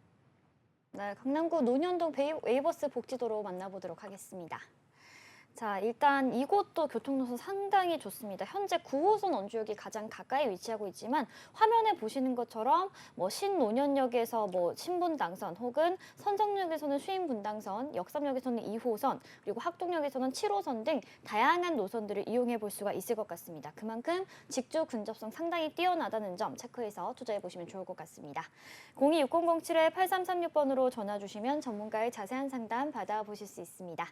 네, 강남구 논현동 웨이버스 복지도로 만나보도록 하겠습니다. 자, 일단 이곳도 교통노선 상당히 좋습니다. 현재 9호선 원주역이 가장 가까이 위치하고 있지만 화면에 보시는 것처럼 뭐 신논현역에서 뭐 신분당선 혹은 선정역에서는 수인분당선, 역삼역에서는 2호선, 그리고 학동역에서는 7호선 등 다양한 노선들을 이용해 볼 수가 있을 것 같습니다. 그만큼 직주 근접성 상당히 뛰어나다는 점 체크해서 투자해 보시면 좋을 것 같습니다. 026007-8336번으로 전화 주시면 전문가의 자세한 상담 받아보실 수 있습니다.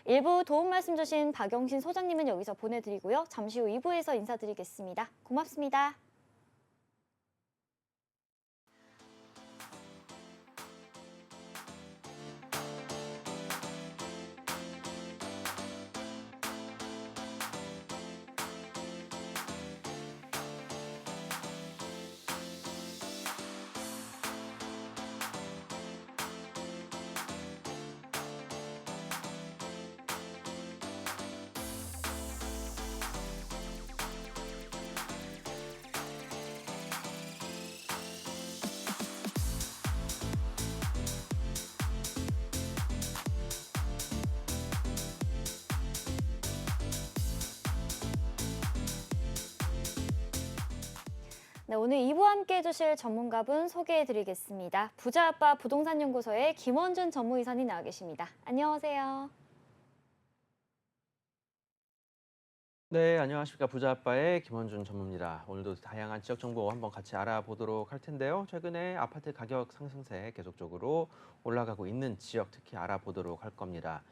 일부 도움 말씀 주신 박영신 소장님은 여기서 보내드리고요. 잠시 후 2부에서 인사드리겠습니다. 고맙습니다. 네, 오늘 2부 함께 해주실 전문가분 소개해드리겠습니다. 부자아빠 부동산연구소의 김원준 전무이사님 나와 계십니다. 안녕하세요. 네, 안녕하십니까. 부자아빠의 김원준 전무입니다. 오늘도 다양한 지역 정보 한번 같이 알아보도록 할 텐데요. 최근에 아파트 가격 상승세 계속적으로 올라가고 있는 지역 특히 알아보도록 할 겁니다.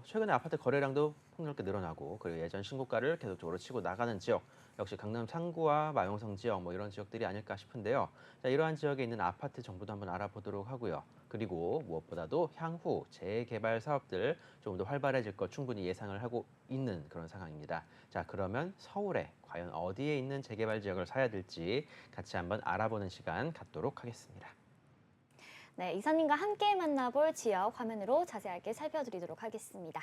최근에 아파트 거래량도 폭넓게 늘어나고 그리고 예전 신고가를 계속적으로 치고 나가는 지역, 역시 강남 상구와 마용성 지역 뭐 이런 지역들이 아닐까 싶은데요. 자, 이러한 지역에 있는 아파트 정보도 한번 알아보도록 하고요. 그리고 무엇보다도 향후 재개발 사업들 좀 더 활발해질 것 충분히 예상을 하고 있는 그런 상황입니다. 자, 그러면 서울에 과연 어디에 있는 재개발 지역을 사야 될지 같이 한번 알아보는 시간 갖도록 하겠습니다. 네, 이사님과 함께 만나볼 지역 화면으로 자세하게 살펴드리도록 하겠습니다.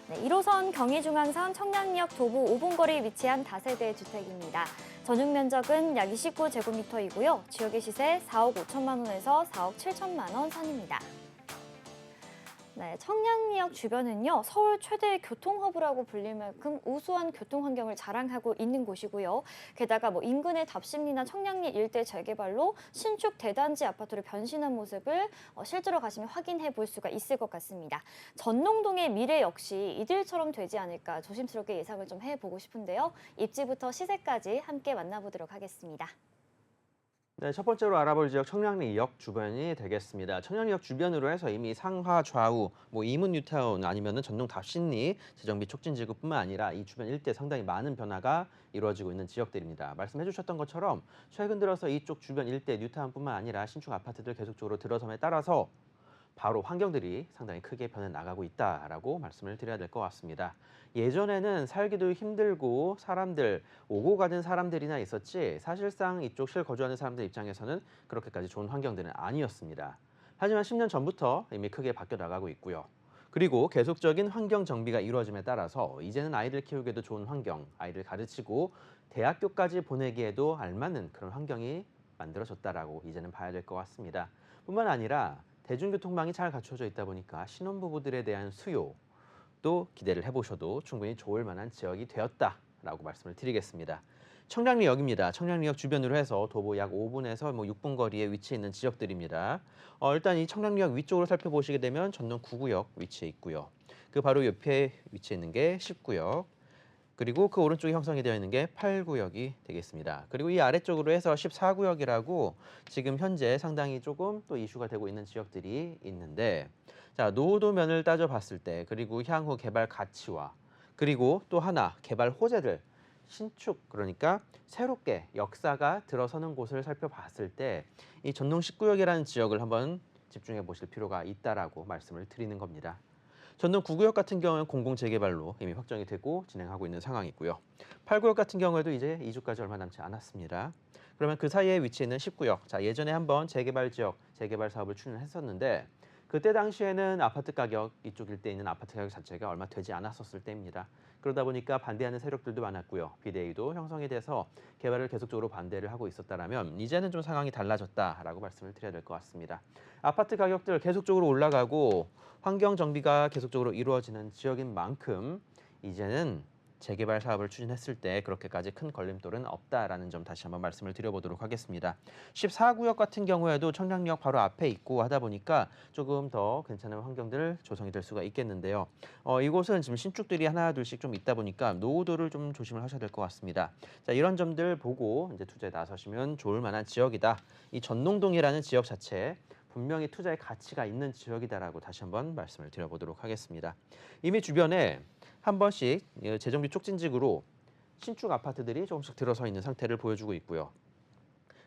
네, 1호선 경의중앙선 청량리역 도보 5분 거리에 위치한 다세대 주택입니다. 전용 면적은 약 29제곱미터이고요. 지역의 시세 4억 5천만 원에서 4억 7천만 원 선입니다. 네, 청량리역 주변은요, 서울 최대 교통허브라고 불릴 만큼 우수한 교통 환경을 자랑하고 있는 곳이고요. 게다가 뭐 인근의 답심리나 청량리 일대 재개발로 신축 대단지 아파트로 변신한 모습을 실제로 가시면 확인해 볼 수가 있을 것 같습니다. 전농동의 미래 역시 이들처럼 되지 않을까 조심스럽게 예상을 좀 해보고 싶은데요. 입지부터 시세까지 함께 만나보도록 하겠습니다. 네, 첫 번째로 알아볼 지역 청량리역 주변이 되겠습니다. 청량리역 주변으로 해서 이미 상하 좌우, 뭐 이문 뉴타운 아니면은 전동 답신리 재정비 촉진 지구뿐만 아니라 이 주변 일대 상당히 많은 변화가 이루어지고 있는 지역들입니다. 말씀해주셨던 것처럼 최근 들어서 이쪽 주변 일대 뉴타운뿐만 아니라 신축 아파트들 계속적으로 들어섬에 따라서 바로 환경들이 상당히 크게 변해 나가고 있다라고 말씀을 드려야 될 것 같습니다. 예전에는 살기도 힘들고 사람들, 오고 가는 사람들이나 있었지 사실상 이쪽 실거주하는 사람들 입장에서는 그렇게까지 좋은 환경들은 아니었습니다. 하지만 10년 전부터 이미 크게 바뀌어 나가고 있고요. 그리고 계속적인 환경 정비가 이루어짐에 따라서 이제는 아이들 키우기에도 좋은 환경, 아이들 가르치고 대학교까지 보내기에도 알맞는 그런 환경이 만들어졌다라고 이제는 봐야 될 것 같습니다. 뿐만 아니라 대중교통망이 잘 갖춰져 있다 보니까 신혼부부들에 대한 수요도 기대를 해보셔도 충분히 좋을 만한 지역이 되었다라고 말씀을 드리겠습니다. 청량리역입니다. 청량리역 주변으로 해서 도보 약 5분에서 6분 거리에 위치해 있는 지역들입니다. 일단 이 청량리역 위쪽으로 살펴보시게 되면 전동 9구역 위치해 있고요. 그 바로 옆에 위치해 있는 게 10구역, 그리고 그 오른쪽에 형성이 되어 있는 게 8구역이 되겠습니다. 그리고 이 아래쪽으로 해서 14구역이라고 지금 현재 상당히 조금 또 이슈가 되고 있는 지역들이 있는데, 자, 노후도면을 따져봤을 때, 그리고 향후 개발 가치와 그리고 또 하나 개발 호재들, 신축, 그러니까 새롭게 역사가 들어서는 곳을 살펴봤을 때 이 전동 19구역이라는 지역을 한번 집중해 보실 필요가 있다라고 말씀을 드리는 겁니다. 전동 9구역 같은 경우는 공공 재개발로 이미 확정이 되고 진행하고 있는 상황이고요. 8구역 같은 경우에도 이제 2주까지 얼마 남지 않았습니다. 그러면 그 사이에 위치해 있는 10구역, 자, 예전에 한번 재개발 지역, 재개발 사업을 추진했었는데 그때 당시에는 아파트 가격, 이쪽 일대에 있는 아파트 가격 자체가 얼마 되지 않았었을 때입니다. 그러다 보니까 반대하는 세력들도 많았고요. 비대위도 형성이 돼서 개발을 계속적으로 반대를 하고 있었다라면 이제는 좀 상황이 달라졌다라고 말씀을 드려야 될 것 같습니다. 아파트 가격들 계속적으로 올라가고 환경 정비가 계속적으로 이루어지는 지역인 만큼 이제는 재개발 사업을 추진했을 때 그렇게까지 큰 걸림돌은 없다라는 점 다시 한번 말씀을 드려보도록 하겠습니다. 14구역 같은 경우에도 청량리역 바로 앞에 있고 하다 보니까 조금 더 괜찮은 환경들 조성이 될 수가 있겠는데요. 이곳은 지금 신축들이 하나 둘씩 좀 있다 보니까 노후도를 좀 조심을 하셔야 될 것 같습니다. 자, 이런 점들 보고 이제 투자에 나서시면 좋을 만한 지역이다. 이 전농동이라는 지역 자체 분명히 투자의 가치가 있는 지역이다라고 다시 한번 말씀을 드려보도록 하겠습니다. 이미 주변에 한 번씩 재정비 촉진직으로 신축 아파트들이 조금씩 들어서 있는 상태를 보여주고 있고요.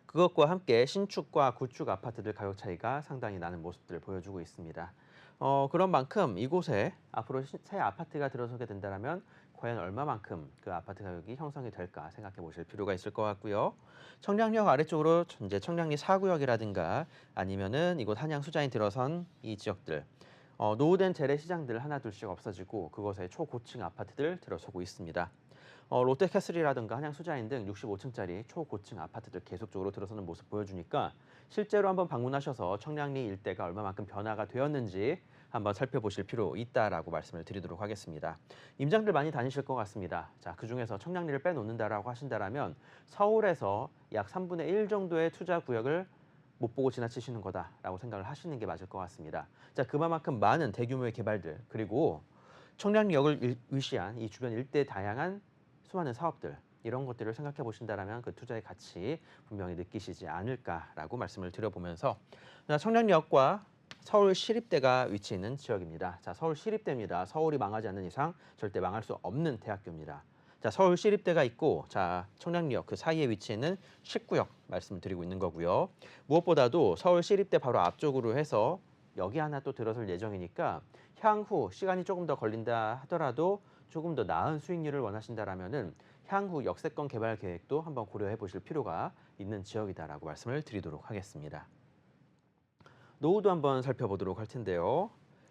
그것과 함께 신축과 구축 아파트들 가격 차이가 상당히 나는 모습들을 보여주고 있습니다. 그런 만큼 이곳에 앞으로 새 아파트가 들어서게 된다면 과연 얼마만큼 그 아파트 가격이 형성이 될까 생각해 보실 필요가 있을 것 같고요. 청량리역 아래쪽으로 이제 청량리 4구역이라든가 아니면은 이곳 한양 수자인 들어선 이 지역들, 노후된 재래시장들 하나 둘씩 없어지고 그곳에 초고층 아파트들 들어서고 있습니다. 롯데캐슬이라든가 한양 수자인 등 65층짜리 초고층 아파트들 계속적으로 들어서는 모습 보여주니까 실제로 한번 방문하셔서 청량리 일대가 얼마만큼 변화가 되었는지 한번 살펴보실 필요 있다라고 말씀을 드리도록 하겠습니다. 임장들 많이 다니실 것 같습니다. 자, 그중에서 청량리를 빼놓는다라고 하신다라면 서울에서 약 3분의 1 정도의 투자 구역을 못 보고 지나치시는 거다라고 생각을 하시는 게 맞을 것 같습니다. 자, 그만큼 많은 대규모의 개발들 그리고 청량리역을 위시한 이 주변 일대 다양한 수많은 사업들 이런 것들을 생각해 보신다라면 그 투자의 가치 분명히 느끼시지 않을까라고 말씀을 드려보면서 청량리역과 서울시립대가 위치해 있는 지역입니다. 자, 서울시립대입니다. 서울이 망하지 않는 이상 절대 망할 수 없는 대학교입니다. 자, 서울시립대가 있고, 자, 청량리역 그 사이에 위치해 있는 10구역 말씀을 드리고 있는 거고요. 무엇보다도 서울시립대 바로 앞쪽으로 해서 여기 하나 또 들어설 예정이니까 향후 시간이 조금 더 걸린다 하더라도 조금 더 나은 수익률을 원하신다라면은 향후 역세권 개발 계획도 한번 고려해 보실 필요가 있는 지역이다라고 말씀을 드리도록 하겠습니다. 노후도 한번 살펴보도록 할 텐데요.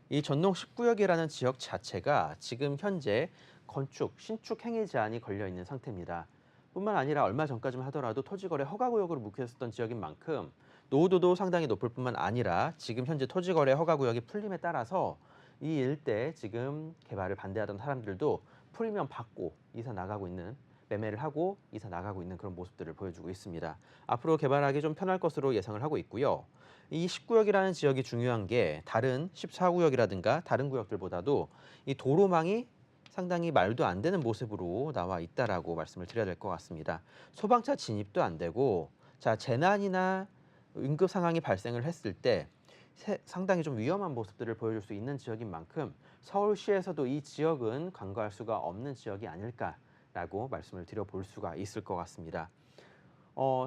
이 전농 10구역이라는 지역 자체가 지금 현재 건축, 신축 행위 제한이 걸려 있는 상태입니다. 뿐만 아니라 얼마 전까지만 하더라도 토지거래 허가구역으로 묶여있었던 지역인 만큼 노후도도 상당히 높을 뿐만 아니라 지금 현재 토지거래 허가구역이 풀림에 따라서 이 일대 지금 개발을 반대하던 사람들도 프리미엄 받고 이사 나가고 있는 매매를 하고 이사 나가고 있는 그런 모습들을 보여주고 있습니다. 앞으로 개발하기 좀 편할 것으로 예상을 하고 있고요. 이 10구역이라는 지역이 중요한 게 다른 14구역이라든가 다른 구역들보다도 이 도로망이 상당히 말도 안 되는 모습으로 나와 있다라고 말씀을 드려야 될 것 같습니다. 소방차 진입도 안 되고, 자, 재난이나 응급 상황이 발생을 했을 때 상당히 좀 위험한 모습들을 보여줄 수 있는 지역인 만큼 서울시에서도 이 지역은 간과할 수가 없는 지역이 아닐까라고 말씀을 드려볼 수가 있을 것 같습니다.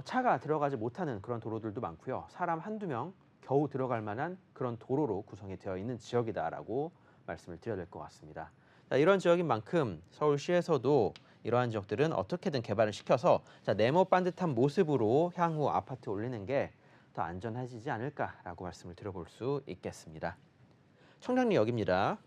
차가 들어가지 못하는 그런 도로들도 많고요. 사람 한두 명 겨우 들어갈 만한 그런 도로로 구성이 되어 있는 지역이다라고 말씀을 드려야 될 것 같습니다. 자, 이런 지역인 만큼 서울시에서도 이러한 지역들은 어떻게든 개발을 시켜서 자, 네모 반듯한 모습으로 향후 아파트 올리는 게 더 안전해지지 않을까라고 말씀을 드려볼 수 있겠습니다. 청량리역입니다.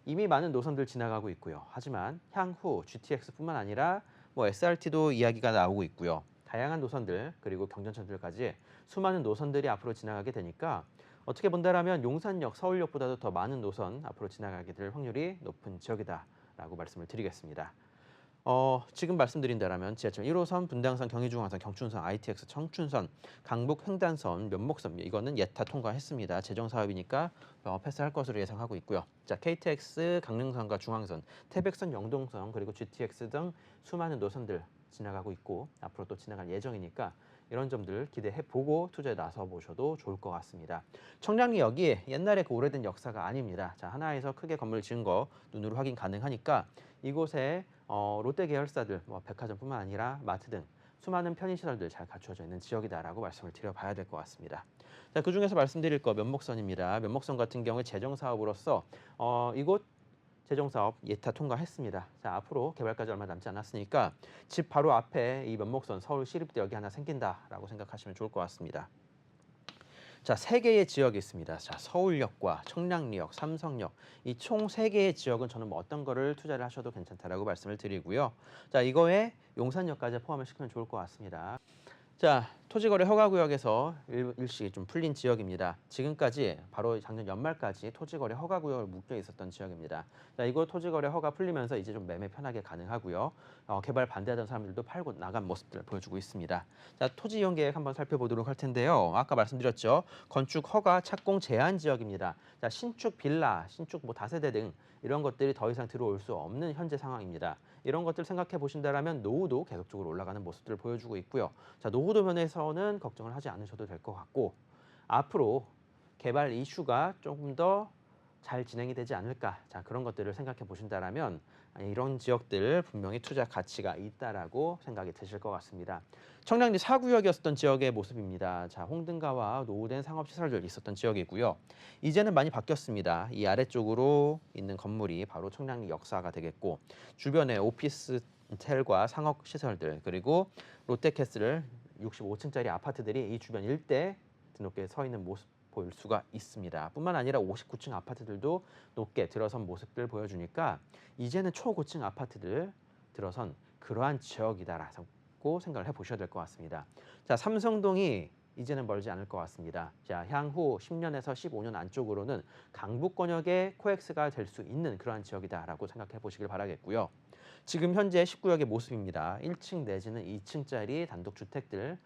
이미 많은 노선들 지나가고 있고요. 하지만 향후 GTX뿐만 아니라 SRT도 이야기가 나오고 있고요. 다양한 노선들 그리고 경전철들까지 수많은 노선들이 앞으로 지나가게 되니까 어떻게 본다라면 용산역, 서울역보다도 더 많은 노선 앞으로 지나가게 될 확률이 높은 지역이다라고 말씀을 드리겠습니다. 지금 말씀드린다라면 지하철 1호선, 분당선, 경의중앙선, 경춘선, ITX, 청춘선, 강북 횡단선, 면목선 이거는 예타 통과했습니다. 재정 사업이니까 패스할 것으로 예상하고 있고요. 자, KTX, 강릉선과 중앙선, 태백선, 영동선 그리고 GTX 등 수많은 노선들 지나가고 있고 앞으로 또 지나갈 예정이니까 이런 점들 기대해 보고 투자에 나서 보셔도 좋을 것 같습니다. 청량리역이 옛날에 그 오래된 역사가 아닙니다. 자, 하나에서 크게 건물 지은 거 눈으로 확인 가능하니까 이곳에 롯데 계열사들, 백화점뿐만 아니라 마트 등 수많은 편의시설들 잘 갖추어져 있는 지역이다라고 말씀을 드려봐야 될 것 같습니다. 자, 그중에서 말씀드릴 거 면목선입니다. 면목선 같은 경우에 재정 사업으로서 이곳 재정 사업 예타 통과했습니다. 자, 앞으로 개발까지 얼마 남지 않았으니까 집 바로 앞에 이 면목선 서울시립대역이 하나 생긴다라고 생각하시면 좋을 것 같습니다. 자, 3개의 지역이 있습니다. 자, 서울역과 청량리역, 삼성역 이 총 3개의 지역은 저는 어떤 거를 투자를 하셔도 괜찮다라고 말씀을 드리고요. 자, 이거에 용산역까지 포함을 시키면 좋을 것 같습니다. 자, 토지거래 허가구역에서 일시 좀 풀린 지역입니다. 지금까지 바로 작년 연말까지 토지거래 허가구역을 묶여 있었던 지역입니다. 자, 이곳 토지거래 허가 풀리면서 이제 좀 매매 편하게 가능하고요. 개발 반대하던 사람들도 팔고 나간 모습들을 보여주고 있습니다. 자, 토지 이용 계획 한번 살펴보도록 할 텐데요. 아까 말씀드렸죠. 건축 허가 착공 제한 지역입니다. 자, 신축 빌라, 신축 다세대 등 이런 것들이 더 이상 들어올 수 없는 현재 상황입니다. 이런 것들 생각해 보신다라면 노후도 계속적으로 올라가는 모습들을 보여주고 있고요. 자, 노후도 면에서는 걱정을 하지 않으셔도 될 것 같고 앞으로 개발 이슈가 조금 더 잘 진행이 되지 않을까. 자, 그런 것들을 생각해 보신다라면 이런 지역들 분명히 투자 가치가 있다라고 생각이 드실 것 같습니다. 청량리 4구역이었던 지역의 모습입니다. 자, 홍등가와 노후된 상업시설들 있었던 지역이고요. 이제는 많이 바뀌었습니다. 이 아래쪽으로 있는 건물이 바로 청량리 역사가 되겠고 주변에 오피스텔과 상업시설들 그리고 롯데캐슬 65층짜리 아파트들이 이 주변 일대 드높게 서 있는 모습 보일 수가 있습니다. 뿐만 아니라 59층 아파트들도 높게 들어선 모습들 보여주니까 이제는 초고층 아파트들 들어선 그러한 지역이다라고 생각을 해보셔야 될 것 같습니다. 자, 삼성동이 이제는 멀지 않을 것 같습니다. 자, 향후 10년에서 15년 안쪽으로는 강북권역의 코엑스가 될 수 있는 그러한 지역이다라고 생각해 보시길 바라겠고요. 지금 현재 19역의 모습입니다. 1층 내지는 2층짜리 단독주택들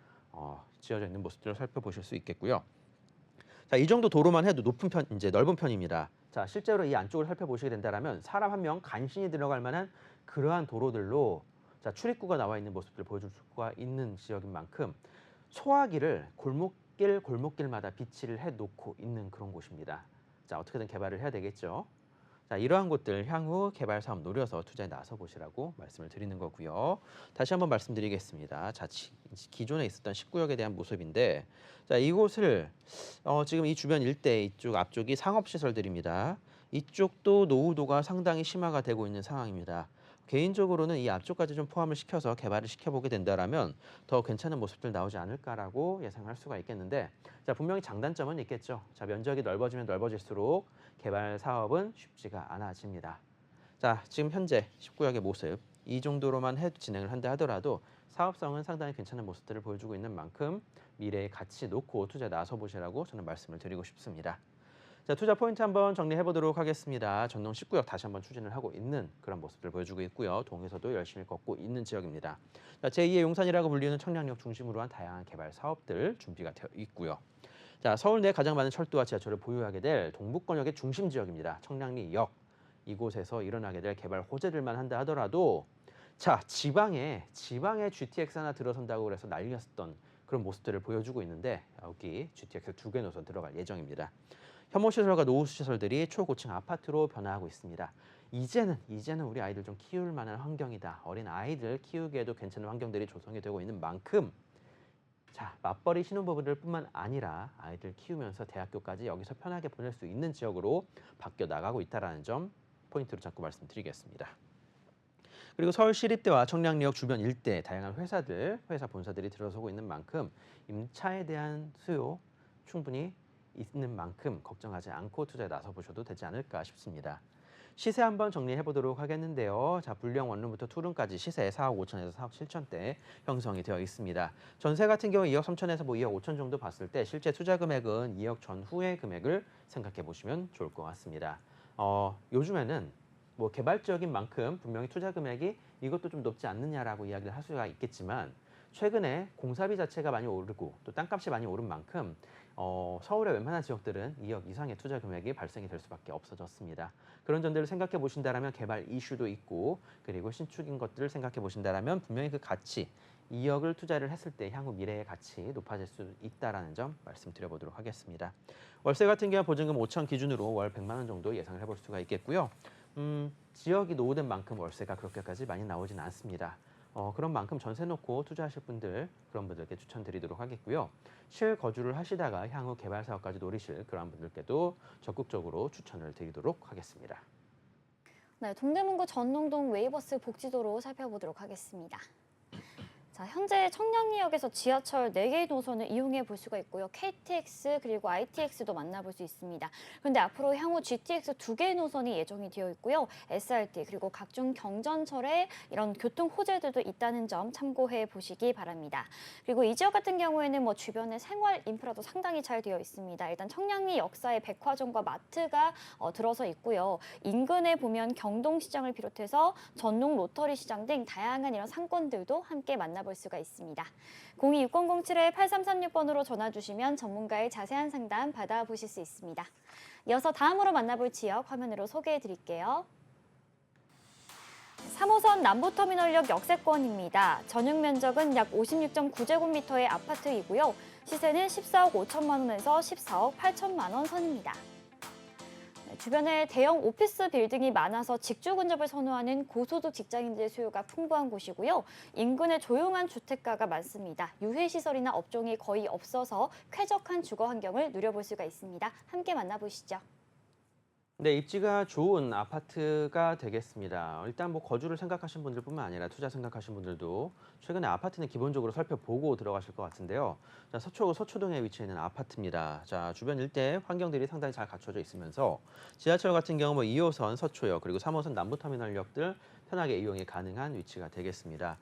지어져 있는 모습들을 살펴보실 수 있겠고요. 자, 이 정도 도로만 해도 이제 넓은 편입니다. 자, 실제로 이 안쪽을 살펴보시게 된다면 사람 한 명 간신히 들어갈 만한 그러한 도로들로 자, 출입구가 나와 있는 모습들을 보여줄 수가 있는 지역인 만큼 소화기를 골목길마다 비치를 해놓고 있는 그런 곳입니다. 자, 어떻게든 개발을 해야 되겠죠. 자, 이러한 곳들 향후 개발 사업 노려서 투자에 나서 보시라고 말씀을 드리는 거고요. 다시 한번 말씀드리겠습니다. 자, 기존에 있었던 19역에 대한 모습인데 자, 이곳을 지금 이 주변 일대 이쪽 앞쪽이 상업시설들입니다. 이쪽도 노후도가 상당히 심화가 되고 있는 상황입니다. 개인적으로는 이 앞쪽까지 좀 포함을 시켜서 개발을 시켜보게 된다라면 더 괜찮은 모습들 나오지 않을까라고 예상할 수가 있겠는데 자, 분명히 장단점은 있겠죠. 자, 면적이 넓어지면 넓어질수록 개발 사업은 쉽지가 않아집니다. 자, 지금 현재 19역의 모습 이 정도로만 진행을 한다 하더라도 사업성은 상당히 괜찮은 모습들을 보여주고 있는 만큼 미래의 가치 놓고 투자에 나서 보시라고 저는 말씀을 드리고 싶습니다. 자, 투자 포인트 한번 정리해 보도록 하겠습니다. 전동 19역 다시 한번 추진을 하고 있는 그런 모습들 보여주고 있고요. 동에서도 열심히 걷고 있는 지역입니다. 자, 제2의 용산이라고 불리는 청량역 중심으로 한 다양한 개발 사업들 준비가 되어 있고요. 자, 서울 내 가장 많은 철도와 지하철을 보유하게 될 동북권역의 중심 지역입니다. 청량리역 이곳에서 일어나게 될 개발 호재들만 한다 하더라도 자, 지방에 GTX 하나 들어선다고 해서 난리였던 그런 모습들을 보여주고 있는데 여기 GTX 2개 노선 들어갈 예정입니다. 혐오시설과 노후시설들이 초고층 아파트로 변화하고 있습니다. 이제는 우리 아이들 좀 키울 만한 환경이다. 어린 아이들 키우기에도 괜찮은 환경들이 조성이 되고 있는 만큼 자, 맞벌이 신혼부부들뿐만 아니라 아이들 키우면서 대학교까지 여기서 편하게 보낼 수 있는 지역으로 바뀌어 나가고 있다는 점 포인트로 잡고 말씀드리겠습니다. 그리고 서울시립대와 청량리역 주변 일대 다양한 회사 본사들이 들어서고 있는 만큼 임차에 대한 수요 충분히 있는 만큼 걱정하지 않고 투자에 나서 보셔도 되지 않을까 싶습니다. 시세 한번 정리해 보도록 하겠는데요. 자, 불량 원룸부터 투룸까지 시세 4억 5천에서 4억 7천대 형성이 되어 있습니다. 전세 같은 경우 2억 3천에서 2억 5천 정도 봤을 때 실제 투자 금액은 2억 전후의 금액을 생각해 보시면 좋을 것 같습니다. 요즘에는 뭐 개발지역인 만큼 분명히 투자 금액이 이것도 좀 높지 않느냐라고 이야기를 할 수가 있겠지만 최근에 공사비 자체가 많이 오르고 또 땅값이 많이 오른 만큼 서울의 웬만한 지역들은 2억 이상의 투자 금액이 발생이 될 수밖에 없어졌습니다. 그런 점들을 생각해 보신다면 개발 이슈도 있고 그리고 신축인 것들을 생각해 보신다면 분명히 그 가치 2억을 투자를 했을 때 향후 미래의 가치 높아질 수 있다는 점 말씀드려보도록 하겠습니다. 월세 같은 경우 보증금 5천 기준으로 월 100만 원 정도 예상을 해볼 수가 있겠고요. 지역이 노후된 만큼 월세가 그렇게까지 많이 나오진 않습니다. 그런 만큼 전세 놓고 투자하실 분들 그런 분들께 추천드리도록 하겠고요. 실거주를 하시다가 향후 개발 사업까지 노리실 그런 분들께도 적극적으로 추천을 드리도록 하겠습니다. 네, 동대문구 전농동 웨이버스 복지도로 살펴보도록 하겠습니다. 자, 현재 청량리역에서 지하철 4개의 노선을 이용해 볼 수가 있고요. KTX 그리고 ITX도 만나볼 수 있습니다. 그런데 앞으로 향후 GTX 2개의 노선이 예정이 되어 있고요. SRT 그리고 각종 경전철에 이런 교통 호재들도 있다는 점 참고해 보시기 바랍니다. 그리고 이 지역 같은 경우에는 뭐 주변에 생활 인프라도 상당히 잘 되어 있습니다. 일단 청량리 역사에 백화점과 마트가 들어서 있고요. 인근에 보면 경동시장을 비롯해서 전농 로터리 시장 등 다양한 이런 상권들도 함께 만나볼 수가 있습니다. 026007-8336번으로 전화 주시면 전문가의 자세한 상담 받아보실 수 있습니다. 이어서 다음으로 만나볼 지역 화면으로 소개해 드릴게요. 3호선 남부터미널역 역세권입니다. 전용 면적은 약 56.9제곱미터의 아파트이고요. 시세는 14억 5천만 원에서 14억 8천만 원 선입니다. 주변에 대형 오피스 빌딩이 많아서 직주 근접을 선호하는 고소득 직장인들의 수요가 풍부한 곳이고요. 인근에 조용한 주택가가 많습니다. 유해시설이나 업종이 거의 없어서 쾌적한 주거 환경을 누려볼 수가 있습니다. 함께 만나보시죠. 네, 입지가 좋은 아파트가 되겠습니다. 일단 뭐 거주를 생각하신 분들뿐만 아니라 투자 생각하신 분들도 최근에 아파트는 기본적으로 살펴보고 들어가실 것 같은데요. 자, 서초동에 위치해 있는 아파트입니다. 자, 주변 일대 환경들이 상당히 잘 갖춰져 있으면서 지하철 같은 경우 뭐 2호선 서초역 그리고 3호선 남부터미널역들 편하게 이용이 가능한 위치가 되겠습니다.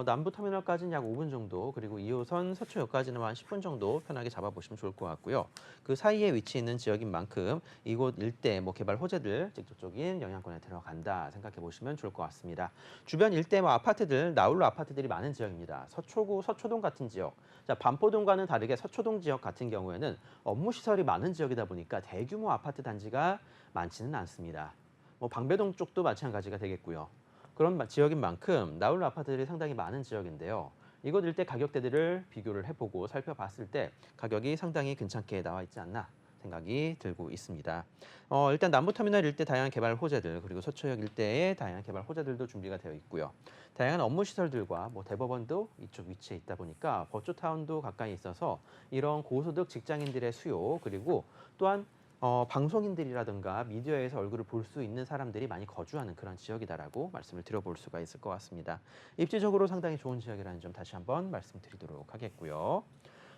남부터미널까지는 약 5분 정도, 그리고 2호선 서초역까지는 한 10분 정도 편하게 잡아보시면 좋을 것 같고요. 그 사이에 위치해 있는 지역인 만큼 이곳 일대 뭐 개발 호재들 직접적인 영향권에 들어간다 생각해 보시면 좋을 것 같습니다. 주변 일대 뭐 아파트들, 나홀로 아파트들이 많은 지역입니다. 서초구, 서초동 같은 지역. 자, 반포동과는 다르게 서초동 지역 같은 경우에는 업무 시설이 많은 지역이다 보니까 대규모 아파트 단지가 많지는 않습니다. 뭐 방배동 쪽도 마찬가지가 되겠고요. 그런 지역인 만큼 나홀로 아파트들이 상당히 많은 지역인데요. 이곳 일대 가격대들을 비교를 해보고 살펴봤을 때 가격이 상당히 괜찮게 나와 있지 않나 생각이 들고 있습니다. 일단 남부터미널 일대 다양한 개발 호재들 그리고 서초역 일대의 다양한 개발 호재들도 준비가 되어 있고요. 다양한 업무 시설들과 뭐 대법원도 이쪽 위치에 있다 보니까 버추타운도 가까이 있어서 이런 고소득 직장인들의 수요 그리고 또한 방송인들이라든가 미디어에서 얼굴을 볼 수 있는 사람들이 많이 거주하는 그런 지역이다라고 말씀을 드려볼 수가 있을 것 같습니다. 입지적으로 상당히 좋은 지역이라는 점 다시 한번 말씀드리도록 하겠고요.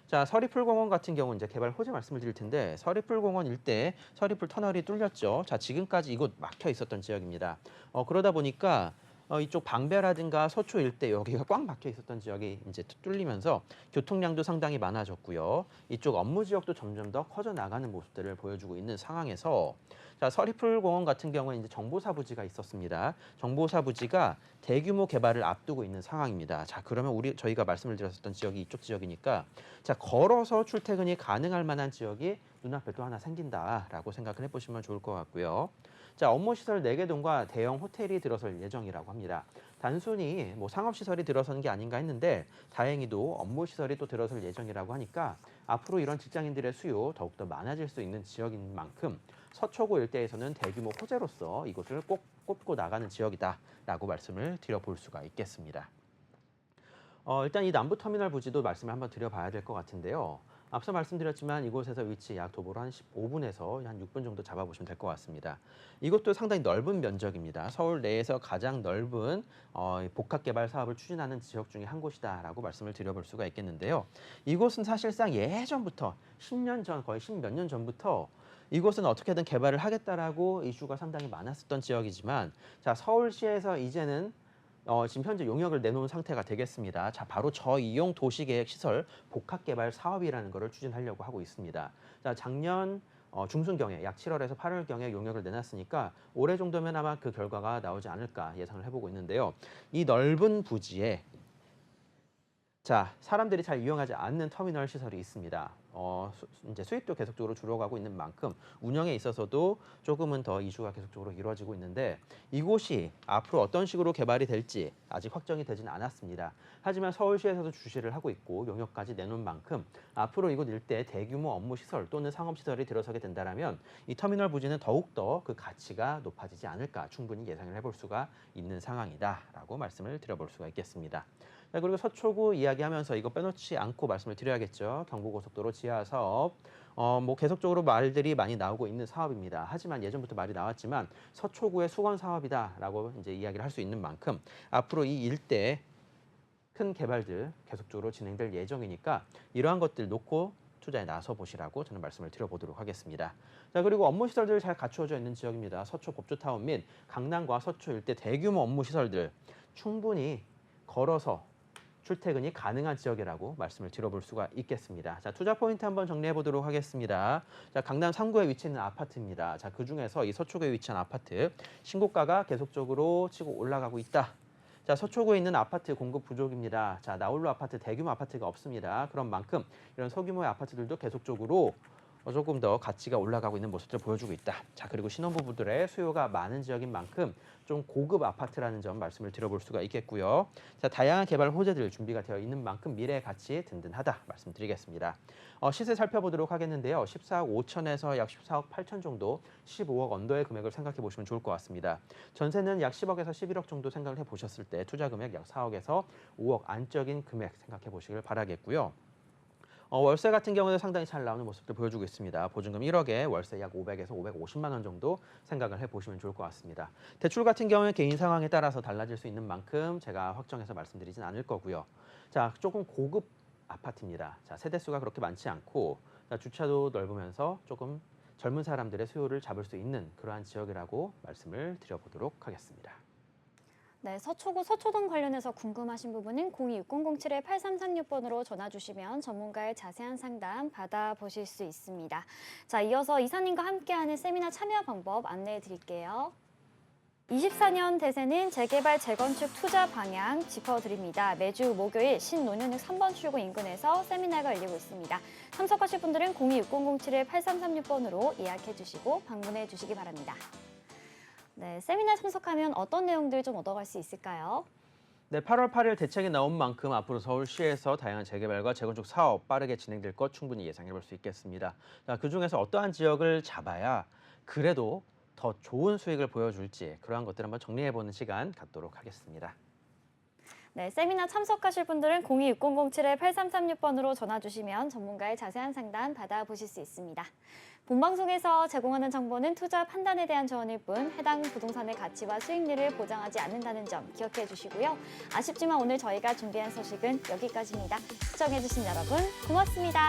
자, 서리풀공원 같은 경우 이제 개발 호재 말씀을 드릴 텐데 서리풀공원 일대 서리풀 터널이 뚫렸죠. 자, 지금까지 이곳 막혀 있었던 지역입니다. 그러다 보니까 이쪽 방배라든가 서초 일대 여기가 꽉 막혀 있었던 지역이 이제 뚫리면서 교통량도 상당히 많아졌고요. 이쪽 업무 지역도 점점 더 커져 나가는 모습들을 보여주고 있는 상황에서 자, 서리풀공원 같은 경우에 이제 정보사부지가 있었습니다. 정보사부지가 대규모 개발을 앞두고 있는 상황입니다. 자, 그러면 저희가 말씀을 드렸었던 지역이 이쪽 지역이니까 자, 걸어서 출퇴근이 가능할 만한 지역이 눈앞에 또 하나 생긴다라고 생각을 해보시면 좋을 것 같고요. 자, 업무시설 4개 동과 대형 호텔이 들어설 예정이라고 합니다. 단순히 뭐 상업시설이 들어서는 게 아닌가 했는데 다행히도 업무시설이 또 들어설 예정이라고 하니까 앞으로 이런 직장인들의 수요 더욱더 많아질 수 있는 지역인 만큼 서초구 일대에서는 대규모 호재로서 이곳을 꼭 꼽고 나가는 지역이다라고 말씀을 드려볼 수가 있겠습니다. 일단 이 남부터미널 부지도 말씀을 한번 드려봐야 될 것 같은데요. 앞서 말씀드렸지만 이곳에서 위치 약 도보로 한 15분에서 한 6분 정도 잡아보시면 될 것 같습니다. 이것도 상당히 넓은 면적입니다. 서울 내에서 가장 넓은 복합개발 사업을 추진하는 지역 중에 한 곳이다라고 말씀을 드려볼 수가 있겠는데요. 이곳은 사실상 예전부터 10년 전, 거의 10몇 년 전부터 이곳은 어떻게든 개발을 하겠다라고 이슈가 상당히 많았었던 지역이지만 자, 서울시에서 이제는 지금 현재 용역을 내놓은 상태가 되겠습니다. 자, 바로 저이용 도시계획 시설 복합개발 사업이라는 것을 추진하려고 하고 있습니다. 자, 작년 중순경에 약 7월에서 8월경에 용역을 내놨으니까 올해 정도면 아마 그 결과가 나오지 않을까 예상을 해보고 있는데요. 이 넓은 부지에 자, 사람들이 잘 이용하지 않는 터미널 시설이 있습니다. 이제 수입도 계속적으로 줄어가고 있는 만큼 운영에 있어서도 조금은 더 이슈가 계속적으로 이루어지고 있는데 이곳이 앞으로 어떤 식으로 개발이 될지 아직 확정이 되지는 않았습니다. 하지만 서울시에서도 주시를 하고 있고 용역까지 내놓은 만큼 앞으로 이곳 일대 대규모 업무 시설 또는 상업 시설이 들어서게 된다면 이 터미널 부지는 더욱더 그 가치가 높아지지 않을까 충분히 예상을 해볼 수가 있는 상황이다라고 말씀을 드려볼 수가 있겠습니다. 자, 그리고 서초구 이야기하면서 이거 빼놓지 않고 말씀을 드려야겠죠. 경부고속도로 지하 사업. 뭐 계속적으로 말들이 많이 나오고 있는 사업입니다. 하지만 예전부터 말이 나왔지만 서초구의 수건 사업이다라고 이제 이야기를 할 수 있는 만큼 앞으로 이 일대 큰 개발들 계속적으로 진행될 예정이니까 이러한 것들 놓고 투자에 나서 보시라고 저는 말씀을 드려보도록 하겠습니다. 자, 그리고 업무 시설들 잘 갖추어져 있는 지역입니다. 서초 법조타운 및 강남과 서초 일대 대규모 업무 시설들 충분히 걸어서 출퇴근이 가능한 지역이라고 말씀을 드려볼 수가 있겠습니다. 자, 투자 포인트 한번 정리해 보도록 하겠습니다. 자, 강남 3구에 위치해 있는 아파트입니다. 자, 그중에서 이 서초구에 위치한 아파트 신고가가 계속적으로 치고 올라가고 있다. 자, 서초구에 있는 아파트 공급 부족입니다. 자, 나홀로 아파트, 대규모 아파트가 없습니다. 그런 만큼 이런 소규모의 아파트들도 계속적으로 조금 더 가치가 올라가고 있는 모습을 보여주고 있다. 자, 그리고 신혼부부들의 수요가 많은 지역인 만큼 좀 고급 아파트라는 점 말씀을 드려볼 수가 있겠고요. 자, 다양한 개발 호재들 준비가 되어 있는 만큼 미래의 가치 든든하다 말씀드리겠습니다. 시세 살펴보도록 하겠는데요. 14억 5천에서 약 14억 8천 정도, 15억 언더의 금액을 생각해 보시면 좋을 것 같습니다. 전세는 약 10억에서 11억 정도 생각을 해보셨을 때 투자 금액 약 4억에서 5억 안적인 금액 생각해 보시길 바라겠고요. 월세 같은 경우는 상당히 잘 나오는 모습들 보여주고 있습니다. 보증금 1억에 월세 약 500에서 550만 원 정도 생각을 해보시면 좋을 것 같습니다. 대출 같은 경우는 개인 상황에 따라서 달라질 수 있는 만큼 제가 확정해서 말씀드리진 않을 거고요. 자, 조금 고급 아파트입니다. 자, 세대수가 그렇게 많지 않고 자, 주차도 넓으면서 조금 젊은 사람들의 수요를 잡을 수 있는 그러한 지역이라고 말씀을 드려보도록 하겠습니다. 네, 서초구 서초동 관련해서 궁금하신 부분은 026007-8336번으로 전화 주시면 전문가의 자세한 상담 받아보실 수 있습니다. 자, 이어서 이사님과 함께하는 세미나 참여 방법 안내해 드릴게요. 24년 대세는 재개발, 재건축 투자 방향 짚어드립니다. 매주 목요일 신논현역 3번 출구 인근에서 세미나가 열리고 있습니다. 참석하실 분들은 026007-8336번으로 예약해 주시고 방문해 주시기 바랍니다. 네, 세미나 참석하면 어떤 내용들 좀 얻어갈 수 있을까요? 네, 8월 8일 대책이 나온 만큼 앞으로 서울시에서 다양한 재개발과 재건축 사업 빠르게 진행될 것 충분히 예상해 볼 수 있겠습니다. 자, 그중에서 어떠한 지역을 잡아야 그래도 더 좋은 수익을 보여줄지 그러한 것들 한번 정리해보는 시간 갖도록 하겠습니다. 네, 세미나 참석하실 분들은 026007-8336번으로 전화 주시면 전문가의 자세한 상담 받아보실 수 있습니다. 본방송에서 제공하는 정보는 투자 판단에 대한 조언일 뿐 해당 부동산의 가치와 수익률을 보장하지 않는다는 점 기억해 주시고요. 아쉽지만 오늘 저희가 준비한 소식은 여기까지입니다. 시청해 주신 여러분 고맙습니다.